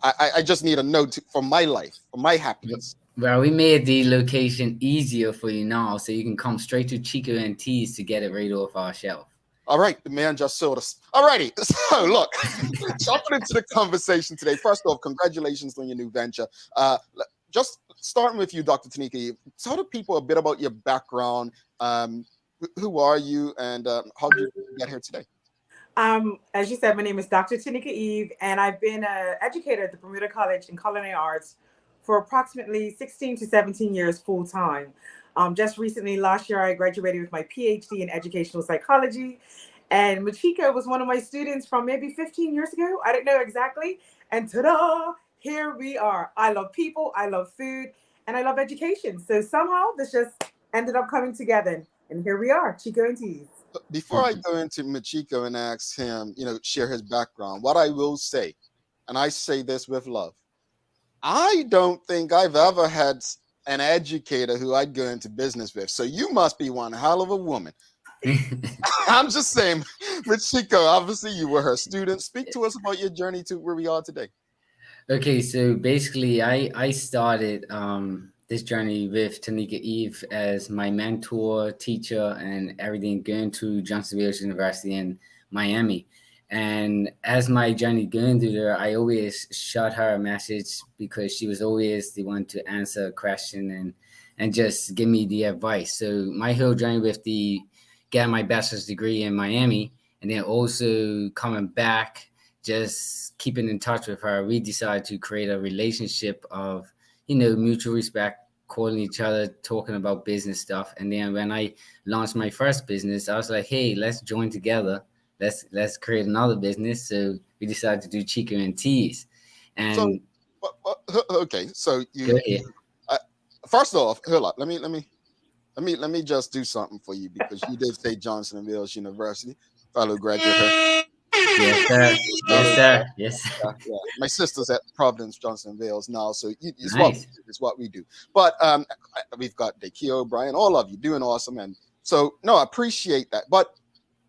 I just need a note for my life, for my happiness. Well, we made the location easier for you now, so you can come straight to Chico and T's to get it right off our shelf. All right, the man just sold us. All righty, so look, jumping into the conversation today. First off, congratulations on your new venture. Just starting with you, Dr. Teneika, tell the people a bit about your background. Who are you, and how did you get here today? As you said, my name is Dr. Teneika Eve, and I've been an educator at the Bermuda College in Culinary Arts for approximately 16 to 17 years full time. Just recently, last year, I graduated with my PhD in educational psychology, and Michiko was one of my students from maybe 15 years ago. I don't know exactly. And ta-da, here we are. I love people, I love food, and I love education. So somehow this just ended up coming together. And here we are, Chico and T. Before I go into Michiko and ask him, share his background, what I will say, and I say this with love, I don't think I've ever had an educator who I'd go into business with. So you must be one hell of a woman. I'm just saying, Michiko, obviously you were her student. Speak to us about your journey to where we are today. Okay, so basically I started this journey with Teneika Eve as my mentor, teacher, and everything, going to Johnsonville University in Miami. And as my journey going through there, I always shot her a message because she was always the one to answer a question and just give me the advice. So my whole journey with getting my bachelor's degree in Miami, and then also coming back, just keeping in touch with her, we decided to create a relationship of, mutual respect, calling each other, talking about business stuff. And then when I launched my first business, I was like, hey, let's join together. Let's create another business. So we decided to do Chico and T's. And okay, so you first off, hold up. Let me just do something for you, because you did say Johnsonville University, fellow graduate. Yes, sir. Yes, sir. Yes. Yeah. My sister's at Providence Johnson Vales now, so it's Nice. what we do. But we've got Dekio, Brian, all of you doing awesome, and so no, I appreciate that. But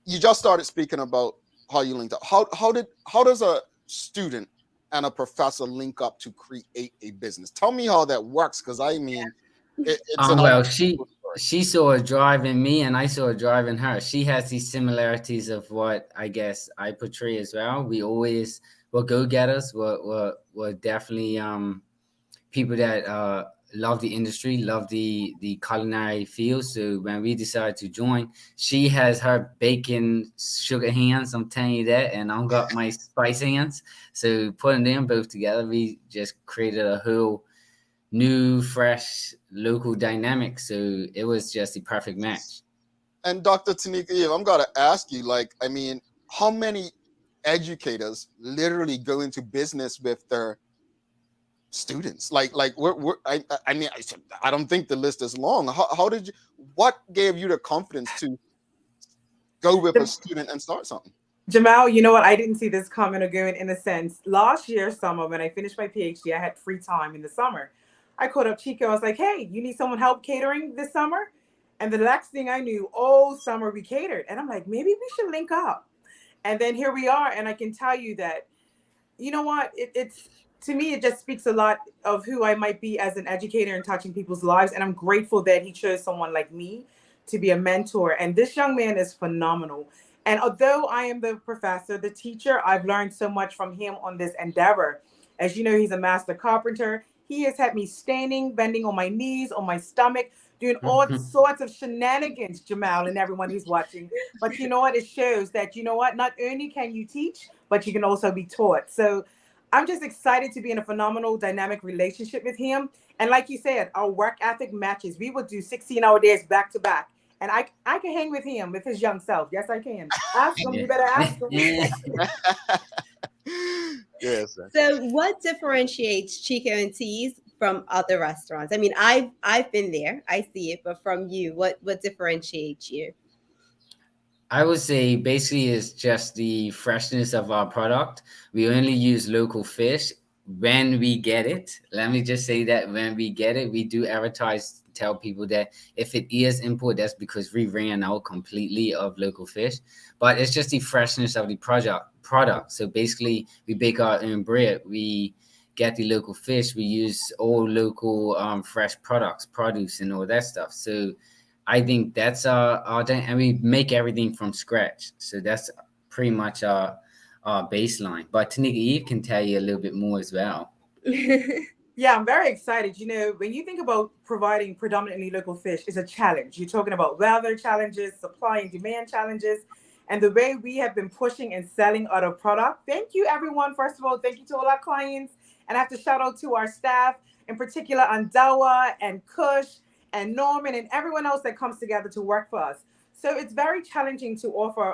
you just started speaking about how you linked up. How does a student and a professor link up to create a business? Tell me how that works, because I mean, it's well, she saw a drive in me, and I saw a drive in her. She has these similarities of what I guess I portray as well. We always were go-getters. We're definitely people that love the industry, love the culinary field. So when we decided to join, she has her baking sugar hands, I'm telling you that, and I've got my spice hands. So putting them both together, we just created a whole new, fresh, local dynamic. So it was just the perfect match. And Dr. Teneika, I'm gonna ask you, like, I mean, how many educators literally go into business with their students? I mean, I don't think the list is long. What gave you the confidence to go with a student and start something? Jamal, you know what? I didn't see this coming or going in a sense. Last year, summer, when I finished my PhD, I had free time in the summer. I called up Chiko. I was like, hey, you need someone help catering this summer? And the next thing I knew, all summer we catered. And I'm like, maybe we should link up. And then here we are. And I can tell you that, you know what? It's to me, it just speaks a lot of who I might be as an educator and touching people's lives. And I'm grateful that he chose someone like me to be a mentor. And this young man is phenomenal. And although I am the professor, the teacher, I've learned so much from him on this endeavor. As you know, he's a master carpenter. He has had me standing, bending on my knees, on my stomach, doing all sorts of shenanigans, Jamal, and everyone who's watching. But you know what? It shows that, you know what? Not only can you teach, but you can also be taught. So I'm just excited to be in a phenomenal, dynamic relationship with him. And like you said, our work ethic matches. We would do 16-hour days back to back. And I can hang with him, with his young self. Yes, I can. Ask him. You better ask him. Yes. So what differentiates Chico and T's from other restaurants? I mean, I've been there. I see it. But from you, what differentiates you? I would say basically it's just the freshness of our product. We only use local fish when we get it. Let me just say that when we get it, we do advertise, tell people that if it is import, that's because we ran out completely of local fish. But it's just the freshness of the product. So basically, we bake our own bread. We get the local fish. We use all local fresh products, produce, and all that stuff. So I think that's our thing, and we make everything from scratch. So that's pretty much our baseline. But Teneika Eve can tell you a little bit more as well. Yeah, I'm very excited. You know, when you think about providing predominantly local fish, it's a challenge. You're talking about weather challenges, supply and demand challenges, and the way we have been pushing and selling our product. Thank you, everyone. First of all, thank you to all our clients. And I have to shout out to our staff, in particular, Andawa and Kush and Norman and everyone else that comes together to work for us. So it's very challenging to offer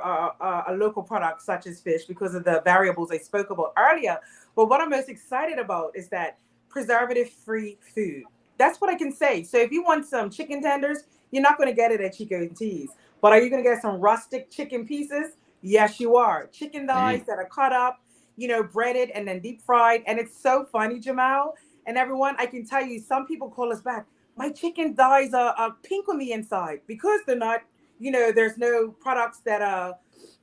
a local product such as fish because of the variables I spoke about earlier. But what I'm most excited about is that preservative-free food. That's what I can say. So if you want some chicken tenders, you're not going to get it at Chico and T's. But are you going to get some rustic chicken pieces? Yes, you are. Chicken thighs that are cut up, you know, breaded and then deep fried. And it's so funny, Jamal and everyone. I can tell you, some people call us back. My chicken thighs are pink on the inside because they're not, you know, there's no products that are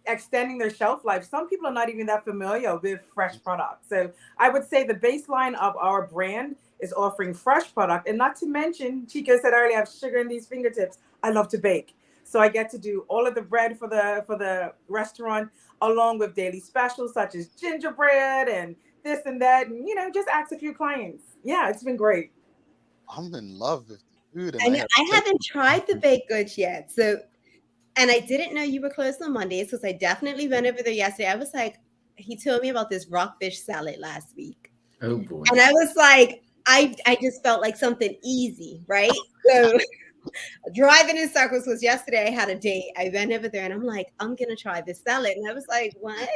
extending their shelf life. Some people are not even that familiar with fresh products. So I would say the baseline of our brand is offering fresh product. And not to mention, Chico said earlier, I have sugar in these fingertips. I love to bake. So I get to do all of the bread for the restaurant, along with daily specials such as gingerbread and this and that. And, you know, just ask a few clients. Yeah, it's been great. I'm in love with the food. And I haven't tried the baked goods yet. So, and I didn't know you were closed on Mondays because I definitely went over there yesterday. I was like, he told me about this rockfish salad last week. Oh boy. And I was like, I just felt like something easy, right? So driving in circles was yesterday. I had a date. I went over there and I'm like, I'm going to try this salad. And I was like, what?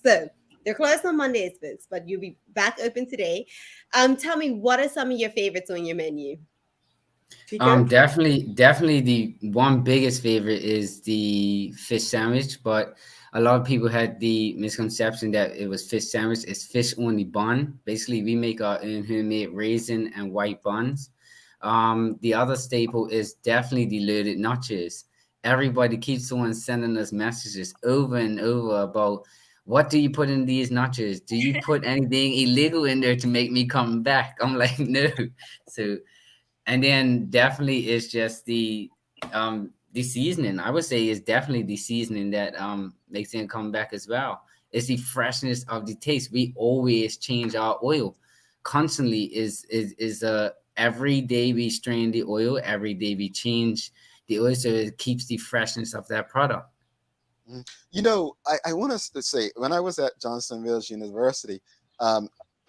So they're closed on Mondays, folks, but you'll be back open today. Tell me, what are some of your favorites on your menu? Definitely the one biggest favorite is the fish sandwich, but a lot of people had the misconception that it was fish sandwich. It's fish on the bun. Basically, we make our own homemade raisin and white buns. The other staple is definitely the loaded nachos. Everybody keeps on sending us messages over and over about, what do you put in these nachos? Do you put anything illegal in there to make me come back? I'm like, no. So, and then definitely it's just the seasoning. I would say is definitely the seasoning that makes it come back as well. It's the freshness of the taste. We always change our oil constantly. Is every day we strain the oil, every day we change the oil, so it keeps the freshness of that product. You know, I want us to say, when I was at Johnson Village University,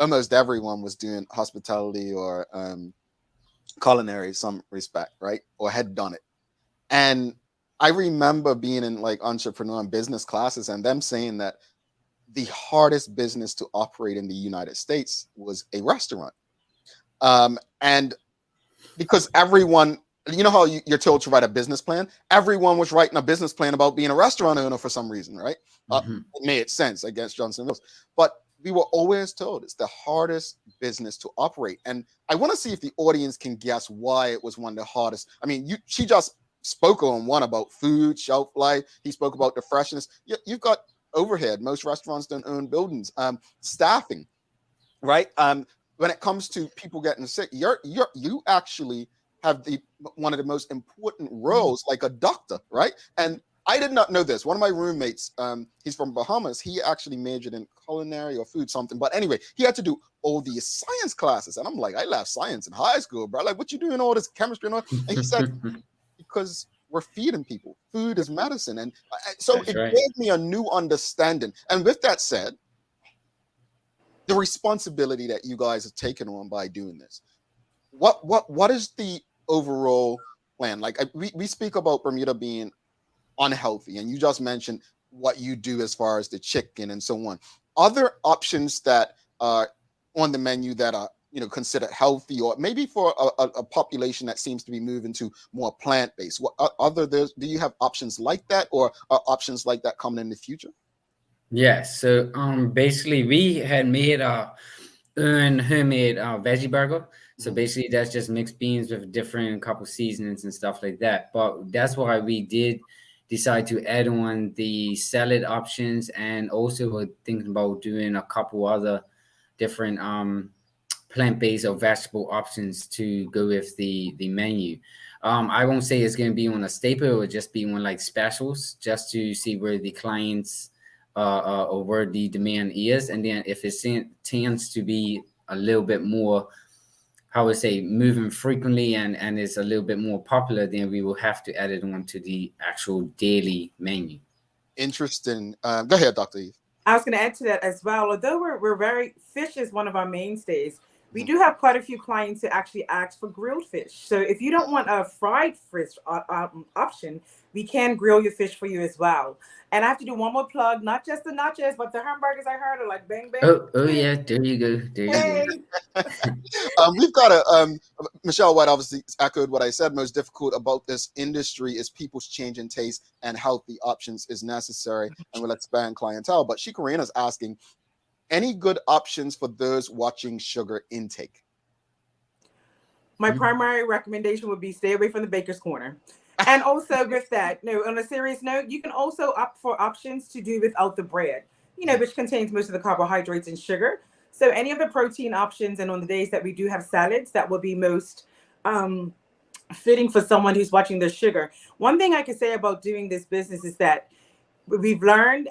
almost everyone was doing hospitality or culinary in some respect, right? Or had done it. And I remember being in like entrepreneur and business classes and them saying that the hardest business to operate in the United States was a restaurant. And because everyone, you know how you're told to write a business plan? Everyone was writing a business plan about being a restaurant owner for some reason, right? It made sense against Johnson Mills. But we were always told it's the hardest business to operate. And I want to see if the audience can guess why it was one of the hardest. I mean, she just spoke on one about food, shelf life. He spoke about the freshness. You've got overhead. Most restaurants don't own buildings. Staffing, right? When it comes to people getting sick, you actually have one of the most important roles, like a doctor, right? And I did not know this. One of my roommates, he's from Bahamas. He actually majored in culinary or food something. But anyway, he had to do all these science classes. And I'm like, I left science in high school, bro. Like, what you doing all this chemistry and all? And he said, because we're feeding people. Food is medicine. And so it gave me a new understanding. And with that said, the responsibility that you guys have taken on by doing this, what is the overall plan? Like we speak about Bermuda being unhealthy, and you just mentioned what you do as far as the chicken and so on. Other options that are on the menu that are considered healthy, or maybe for a population that seems to be moving to more plant-based? Do you have options like that, or are options like that coming in the future? Yes. So basically we had made our own homemade veggie burger. So basically that's just mixed beans with different couple seasonings and stuff like that. But that's why we did decide to add on the salad options, and also we're thinking about doing a couple other different plant-based or vegetable options to go with the menu. I won't say it's going to be on a staple, it would just be on like specials, just to see where the clients or where the demand is. And then if it tends to be a little bit more, how would I say, moving frequently and is a little bit more popular, then we will have to add it on to the actual daily menu. Interesting. Go ahead, Dr. Eve. I was going to add to that as well. Although we're fish is one of our mainstays, we do have quite a few clients who actually ask for grilled fish. So if you don't want a fried fish option, we can grill your fish for you as well. And I have to do one more plug, not just the nachos, but the hamburgers I heard are like bang, bang. Oh yeah, there you go. There you go. We've got Michelle White obviously echoed what I said. Most difficult about this industry is people's changing taste, and healthy options is necessary, and we'll expand clientele. But Chico is asking, any good options for those watching sugar intake? My primary recommendation would be stay away from the baker's corner. And also with that, on a serious note, you can also opt for options to do without the bread, which contains most of the carbohydrates and sugar. So any of the protein options, and on the days that we do have salads, that will be most fitting for someone who's watching their sugar. One thing I can say about doing this business is that we've learned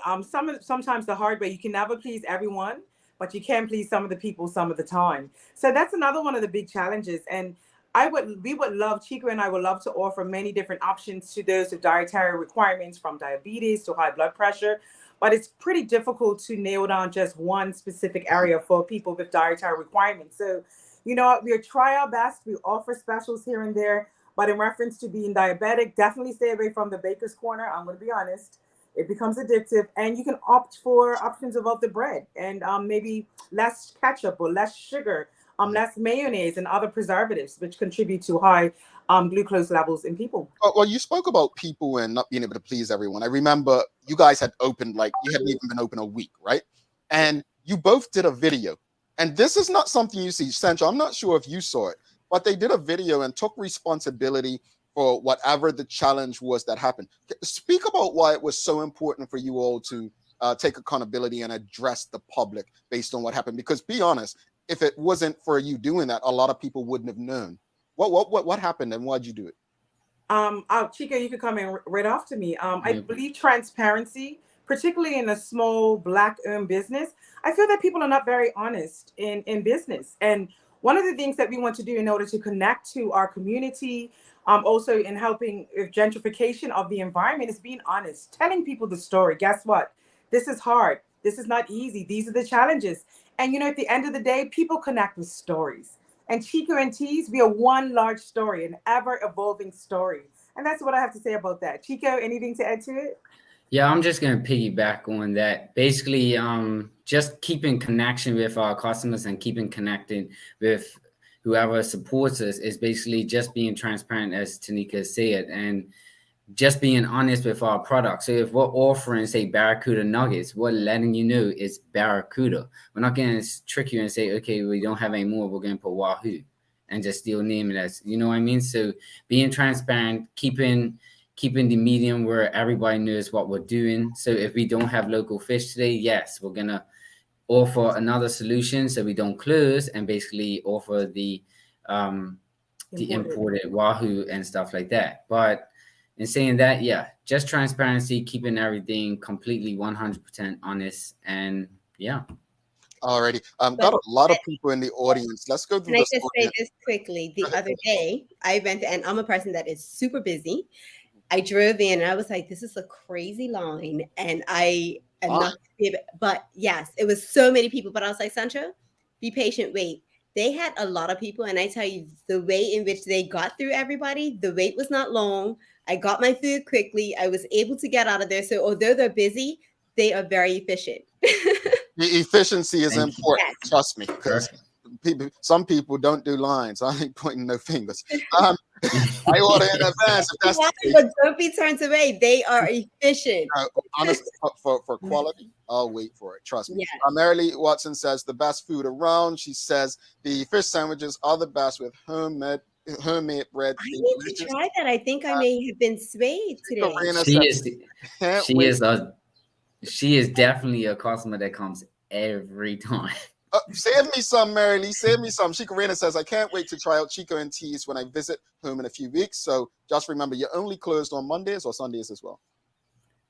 sometimes the hard way, you can never please everyone, but you can please some of the people some of the time. So that's another one of the big challenges. And Chico and I would love to offer many different options to those with dietary requirements, from diabetes to high blood pressure. But it's pretty difficult to nail down just one specific area for people with dietary requirements. So, we'll try our best. We offer specials here and there. But in reference to being diabetic, definitely stay away from the baker's corner. I'm going to be honest. It becomes addictive. And you can opt for options without the bread, and maybe less ketchup or less sugar. less mayonnaise and other preservatives, which contribute to high glucose levels in people. Well, you spoke about people and not being able to please everyone. I remember you guys had opened, like, you hadn't even been open a week, right? And you both did a video. And this is not something you see, Sancho. I'm not sure if you saw it, but they did a video and took responsibility for whatever the challenge was that happened. Speak about why it was so important for you all to take accountability and address the public based on what happened. Because be honest, if it wasn't for you doing that, a lot of people wouldn't have known. What happened and why'd you do it? Chiko, you could come in right after me. I believe transparency, particularly in a small Black-owned business, I feel that people are not very honest in business. And one of the things that we want to do in order to connect to our community, also in helping with gentrification of the environment, is being honest, telling people the story. Guess what? This is hard. This is not easy. These are the challenges. And, at the end of the day, people connect with stories. And Chico and T's, we are one large story, an ever-evolving story. And that's what I have to say about that. Chico, anything to add to it? Yeah, I'm just going to piggyback on that. Basically, just keeping connection with our customers and keeping connected with whoever supports us is basically just being transparent, as Teneika said, and just being honest with our product. So if we're offering, say, Barracuda nuggets, we're letting you know it's Barracuda. We're not going to trick you and say, okay, we don't have any more, we're going to put Wahoo and just still name it as, you know what I mean? So being transparent, keeping the medium where everybody knows what we're doing. So if we don't have local fish today, yes, we're going to offer another solution so we don't close and basically offer the imported Wahoo and stuff like that. But in saying that, yeah, just transparency, keeping everything completely 100% honest, and yeah. Alrighty, got a lot of people in the audience. Let's go through. Can I just say this quickly? The other day, I went, and I'm a person that is super busy. I drove in, and I was like, "This is a crazy line," and I am not. But yes, it was so many people. But I was like, Sancho, be patient, wait. They had a lot of people, and I tell you, the way in which they got through everybody, the wait was not long. I got my food quickly. I was able to get out of there. So although they're busy, they are very efficient. The efficiency is important. Yes. Trust me, because some people don't do lines. I ain't pointing no fingers. I order in advance. If that's but don't be turned away. They are efficient. Honestly, for quality, I'll wait for it. Trust me. Yeah. Mary Watson says the best food around. She says the fish sandwiches are the best with homemade bread. I need to try that. I think I may have been swayed today. She is definitely a customer that comes every time. Save me some, Mary Lee. Save me some. Chico says, I can't wait to try out Chico and T's when I visit home in a few weeks. So just remember, you're only closed on Mondays or Sundays as well?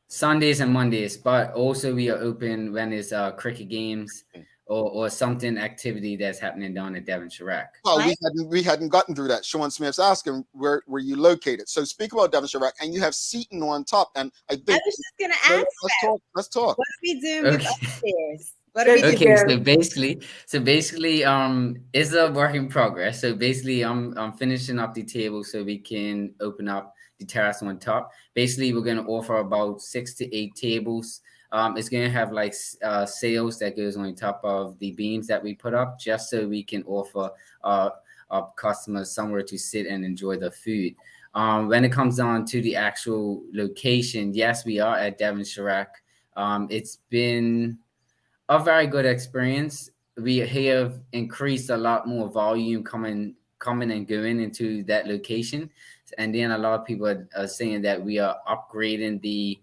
Sundays and Mondays, but also we are open when it's cricket games or something activity that's happening down at Devon Chirac. Well, we hadn't gotten through that. Sean Smith's asking where were you located. So speak about Devon Chirac, and you have seating on top. And I think I was just going to ask. Let's talk. What are we doing with upstairs? So basically, it's a work in progress. So basically, I'm finishing up the table so we can open up the terrace on top. Basically, we're going to offer about 6 to 8 tables. It's going to have like sails that goes on top of the beams that we put up, just so we can offer our customers somewhere to sit and enjoy the food. When it comes down to the actual location, yes, we are at Devon Chirac. It's been a very good experience. We have increased a lot more volume coming and going into that location. And then a lot of people are saying that we are upgrading the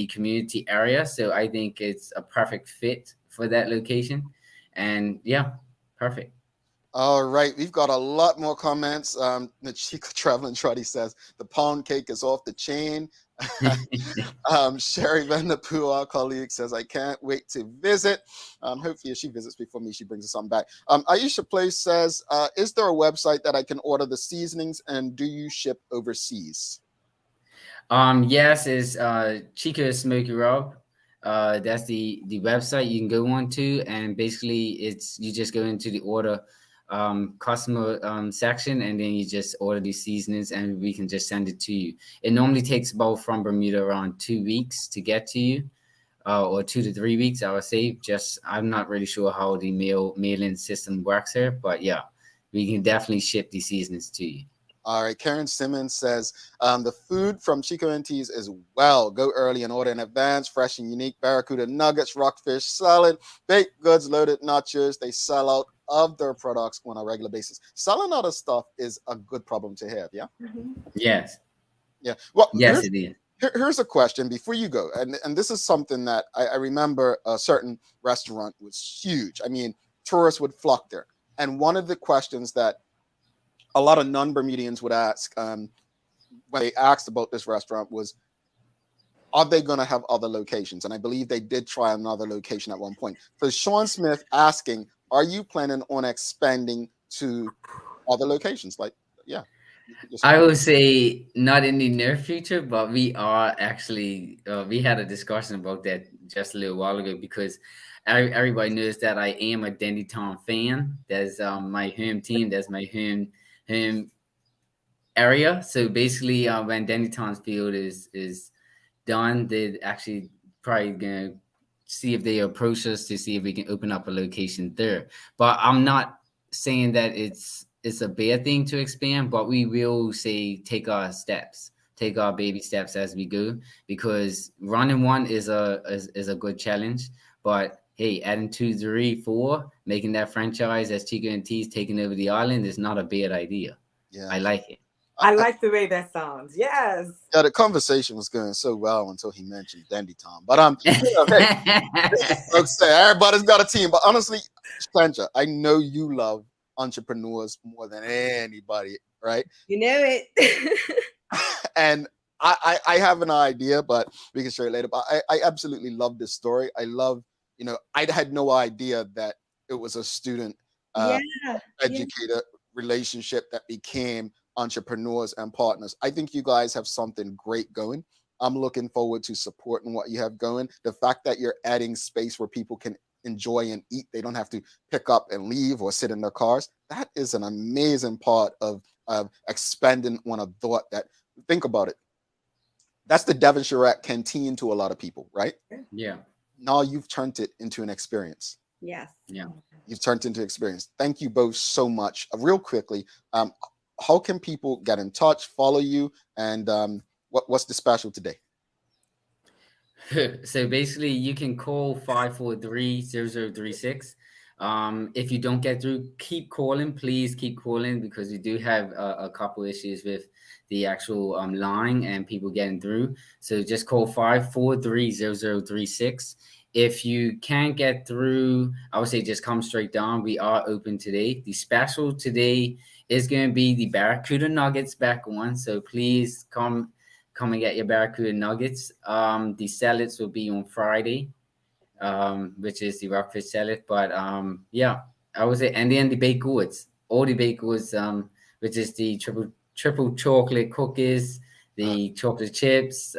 community area. So I think it's a perfect fit for that location. And yeah, perfect. All right, we've got a lot more comments. Michiko Traveling Truddy says the pound cake is off the chain. Sherry Vanderpool, our colleague, says I can't wait to visit. Hopefully, if she visits before me, she brings us something back. Aisha Place says, is there a website that I can order the seasonings, and do you ship overseas? Yes, it's Chiko Smoky Rub. That's the website you can go on to, and basically you just go into the order customer section, and then you just order the seasonings and we can just send it to you. It normally takes about from Bermuda around 2 weeks to get to you. or 2 to 3 weeks, I would say. Just I'm not really sure how the mailing system works here, but yeah, we can definitely ship the seasonings to you. All right, Karen Simmons says the food from Chico and T's is well. Go early and order in advance. Fresh and unique barracuda nuggets, rockfish salad, baked goods, loaded nachos. They sell out of their products on a regular basis. Selling out of stuff is a good problem to have. Yeah. Yes. Yeah. Well, yes, it is. Here's a question before you go, and this is something that I remember a certain restaurant was huge. I mean, tourists would flock there, and one of the questions that a lot of non-Bermudians would ask when they asked about this restaurant was, are they going to have other locations? And I believe they did try another location at one point. So Sean Smith asking, are you planning on expanding to other locations? Like, yeah. I would say not in the near future, but we are actually, we had a discussion about that just a little while ago, because everybody knows that I am a Dandy Tom fan. That's my home team. That's my home area. So basically, when Dandy Tom's field is done, they're actually probably gonna see if they approach us to see if we can open up a location there. But I'm not saying that it's a bad thing to expand, but we will say take our baby steps as we go, because running one is a good challenge. But hey, adding 2, 3, 4, making that franchise as Chico and T's taking over the island is not a bad idea. Yeah, I like it. I like the way that sounds. Yes. Yeah, the conversation was going so well until he mentioned Dandy Tom. But hey, folks say everybody's got a team. But honestly, Sandra, I know you love entrepreneurs more than anybody, right? You know it. And I have an idea, but we can share it later. But I absolutely love this story. I love, I had no idea that it was a student educator relationship that became entrepreneurs and partners. I think you guys have something great going. I'm looking forward to supporting what you have going. The fact that you're adding space where people can enjoy and eat, they don't have to pick up and leave or sit in their cars. That is an amazing part of expanding on a thought that, think about it. That's the Devonshire canteen to a lot of people, right? Yeah. Now you've turned it into an experience. Yes. Yeah. You've turned it into experience. Thank you both so much. Real quickly, how can people get in touch, follow you, and what's the special today? So basically, you can call 543-0036. If you don't get through, keep calling. Please keep calling, because we do have a couple issues with the actual line and people getting through. So just call 543-0036. If you can't get through, I would say just come straight down. We are open today. The special today is going to be the Barracuda Nuggets back on. So please come and get your Barracuda Nuggets. The salads will be on Friday, which is the rockfish salad. But yeah, I would say, and then the baked goods, all the baked goods, which is the triple chocolate cookies, the chocolate chips.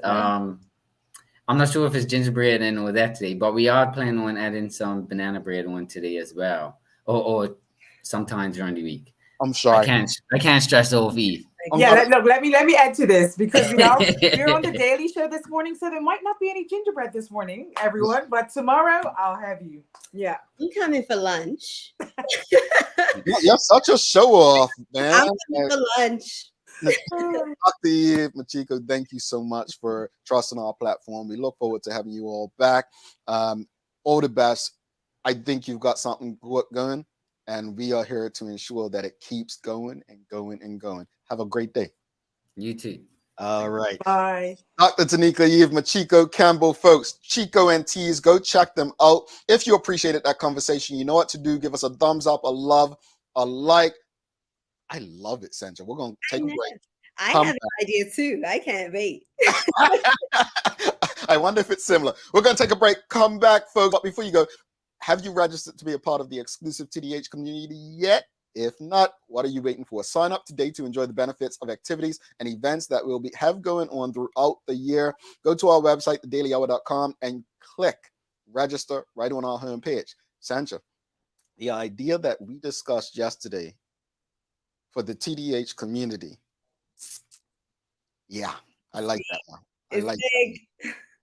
I'm not sure if it's gingerbread and all that today, but we are planning on adding some banana bread on today as well, or sometimes during the week. I'm sorry. I can't stress over Eve. Look, let me add to this, because we're on the Daily Show this morning, so there might not be any gingerbread this morning, everyone. But tomorrow I'll have you. Yeah, I'm coming for lunch. You're such a show off, man. I'm coming for lunch. Dr. Eve, Michiko, thank you so much for trusting our platform. We look forward to having you all back. All the best. I think you've got something going, and we are here to ensure that it keeps going and going and going. Have a great day. You too. All right. Bye. Dr. Teneika, Eve, Michiko, Campbell, folks, Chico and T's, go check them out. If you appreciated that conversation, you know what to do. Give us a thumbs up, a love, a like. I love it, Sandra. We're going to take a break. I have an idea too. I can't wait. I wonder if it's similar. We're going to take a break. Come back, folks. But before you go, have you registered to be a part of the exclusive TDH community yet? If not, what are you waiting for? Sign up today to enjoy the benefits of activities and events that will have going on throughout the year. Go to our website, thedailyhour.com, and click register right on our homepage. Sandra, the idea that we discussed yesterday for the TDH community, yeah, I like that one. I like big.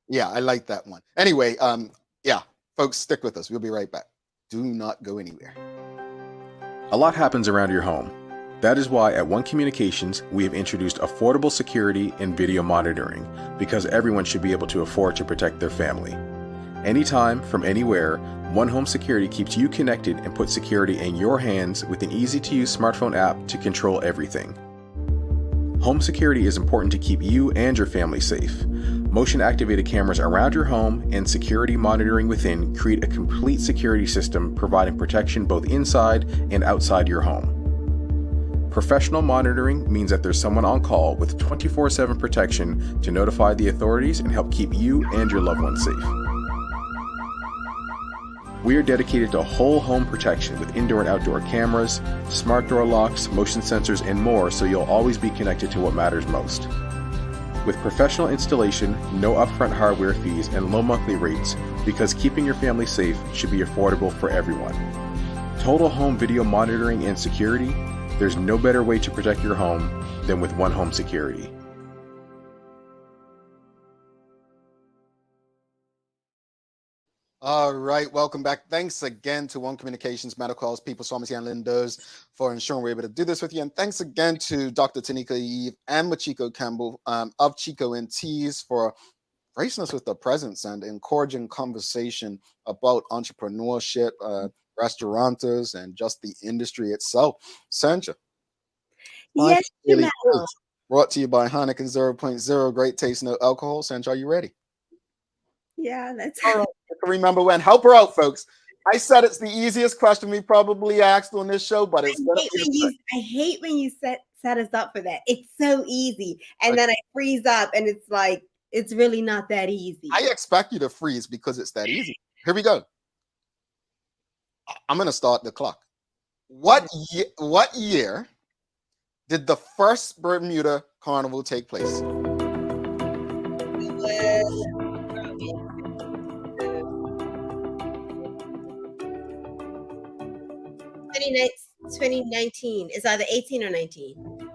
Yeah, I like that one. Anyway, yeah, folks, stick with us. We'll be right back. Do not go anywhere. A lot happens around your home. That is why at One Communications, we have introduced affordable security and video monitoring, because everyone should be able to afford to protect their family. Anytime, from anywhere, One Home Security keeps you connected and puts security in your hands with an easy-to-use smartphone app to control everything. Home security is important to keep you and your family safe. Motion-activated cameras around your home and security monitoring within create a complete security system providing protection both inside and outside your home. Professional monitoring means that there's someone on call with 24/7 protection to notify the authorities and help keep you and your loved ones safe. We are dedicated to whole home protection with indoor and outdoor cameras, smart door locks, motion sensors, and more, so you'll always be connected to what matters most. With professional installation, no upfront hardware fees, and low monthly rates, because keeping your family safe should be affordable for everyone. Total home video monitoring and security, there's no better way to protect your home than with One Home Security. All right, welcome back. Thanks again to One Communications, Medical People, Pharmacy, and Lindos for ensuring we're able to do this with you. And thanks again to Dr. Teneika Eve and Michiko Campbell of Chico and T's for gracing us with their presence and encouraging conversation about entrepreneurship, restaurateurs, and just the industry itself. Sandra. Yes, Really brought to you by Heineken 0.0, great taste, no alcohol. Sandra, are you ready? Yeah, that's all right. I can remember when. Help her out, folks. I said it's the easiest question we probably asked on this show, but it's I hate when you set us up for that. It's so easy, and then I freeze up, and it's like it's really not that easy. I expect you to freeze because it's that easy. Here we go. I'm going to start the clock. What year did the first Bermuda Carnival take place? 2019 is either 18 or 19.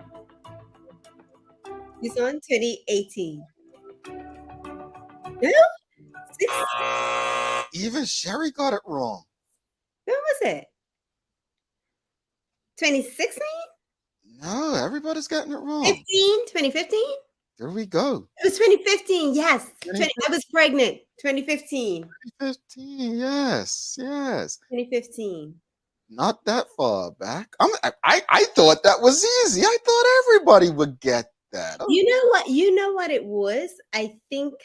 This one, 2018. No? Even Sherry got it wrong. When was it? 2016? No, everybody's getting it wrong. 2015? There we go. It was 2015, yes. I was pregnant. 2015. 2015, yes. 2015. Not that far back. I thought that was easy. I thought everybody would get that. You know what it was? I think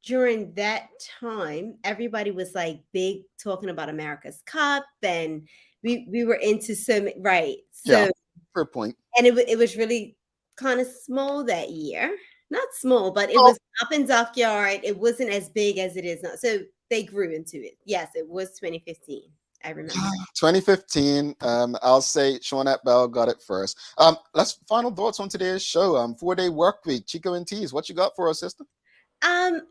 during that time, everybody was like big talking about America's Cup, and we were into right. So yeah, fair point. And it was really kind of small that year. Not small, but it was up in Dockyard. It wasn't as big as it is now. So they grew into it. Yes, it was 2015. I remember. 2015. I'll say Shawnette Bell got it first. Let's final thoughts on today's show. 4-day work week. Chico and T's. What you got for us, sister? I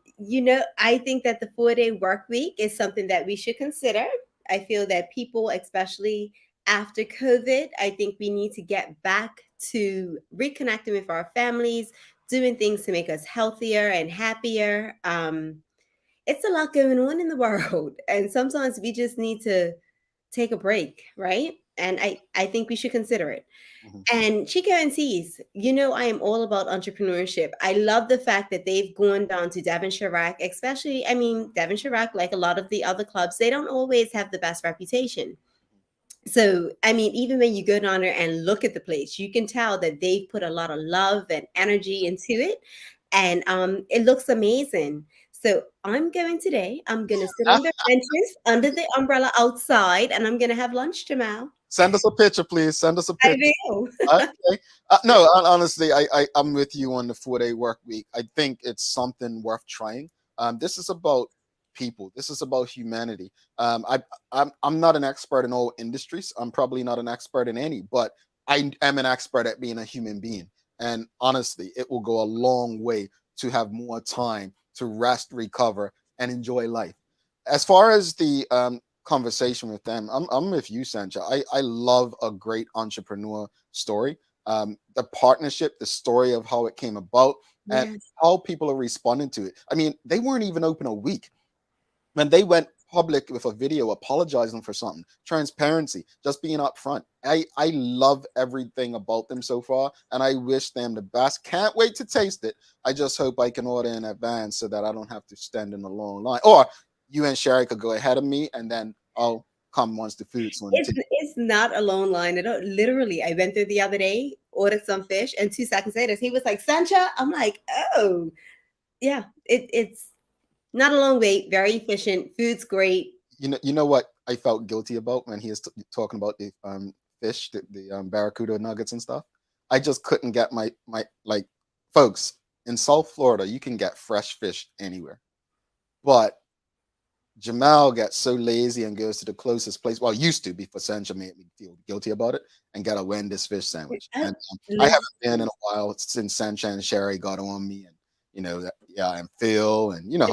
think that the 4-day work week is something that we should consider. I feel that people, especially after COVID, I think we need to get back to reconnecting with our families, doing things to make us healthier and happier. It's a lot going on in the world, and sometimes we just need to take a break, right? And I think we should consider it. Mm-hmm. And Chico and T's, I am all about entrepreneurship. I love the fact that they've gone down to Devon Chirac, especially, Devon Chirac, like a lot of the other clubs, they don't always have the best reputation. So, even when you go down there and look at the place, you can tell that they've put a lot of love and energy into it. And it looks amazing. So I'm going today. I'm going to sit on the benches under the umbrella outside, and I'm going to have lunch tomorrow. Send us a picture, please. Send us a picture. I will. Okay. No, honestly, I'm with you on the 4-day work week. I think it's something worth trying. This is about people. This is about humanity. I'm not an expert in all industries. I'm probably not an expert in any, but I am an expert at being a human being. And honestly, it will go a long way to have more time to rest, recover, and enjoy life. As far as the conversation with them, I'm with you, Sancha. I love a great entrepreneur story. the partnership, the story of how it came about, and Yes. how people are responding to it. I mean, they weren't even open a week when they went public with a video apologizing for something. Transparency, just being upfront. I love everything about them so far, and I wish them the best. Can't wait to taste it. I just hope I can order in advance so that I don't have to stand in a long line, or you and Sherry could go ahead of me, and then I'll come once the food's on the table. It's not a long line at all. Literally, I went there the other day, ordered some fish, and 2 seconds later, he was like, Sancha. I'm like, oh, yeah, it's not a long wait, very efficient. Food's great. You know what I felt guilty about when he was talking about the fish, the barracuda nuggets and stuff. I just couldn't get my like, folks in South Florida, you can get fresh fish anywhere, but Jamal gets so lazy and goes to the closest place. Well, used to, before Sancha made me feel guilty about it, and got a Wendy's fish sandwich. And I haven't been in a while since Sancha and Sherry got on me, and and Phil, and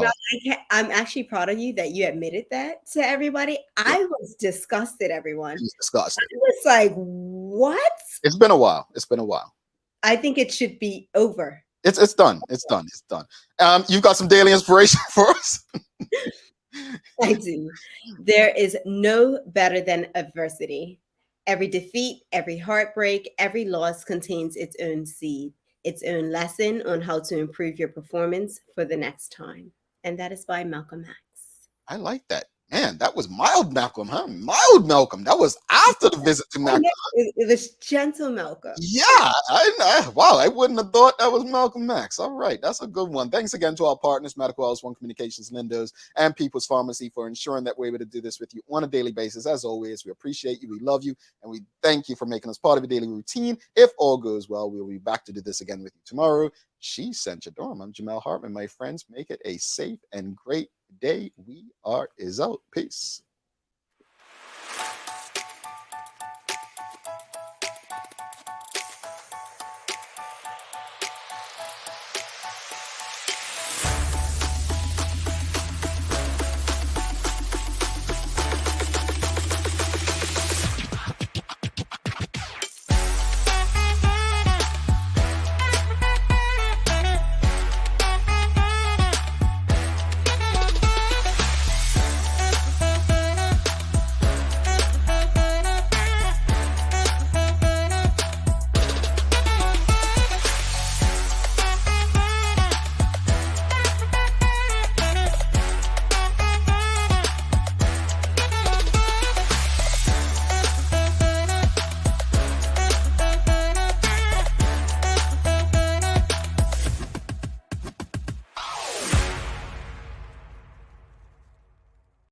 I'm actually proud of you that you admitted that to everybody. I was disgusted, everyone. He's disgusted. I was like, what? It's been a while. It's been a while. I think it should be over. It's done. It's done. It's done. You've got some daily inspiration for us. I do. There is no better than adversity. Every defeat, every heartbreak, every loss contains its own seed, its own lesson on how to improve your performance for the next time. And that is by Malcolm X. I like that. Man, that was mild Malcolm, huh? Mild Malcolm. That was after the visit to Malcolm. It was gentle Malcolm. Yeah. Wow, I wouldn't have thought that was Malcolm X. All right, that's a good one. Thanks again to our partners, Medical House, One Communications, Lindos, and People's Pharmacy, for ensuring that we're able to do this with you on a daily basis. As always, we appreciate you, we love you, and we thank you for making us part of your daily routine. If all goes well, we'll be back to do this again with you tomorrow. She sent you dorm. I'm Jamal Hartman. My friends, make it a safe and great day. We are out. Peace.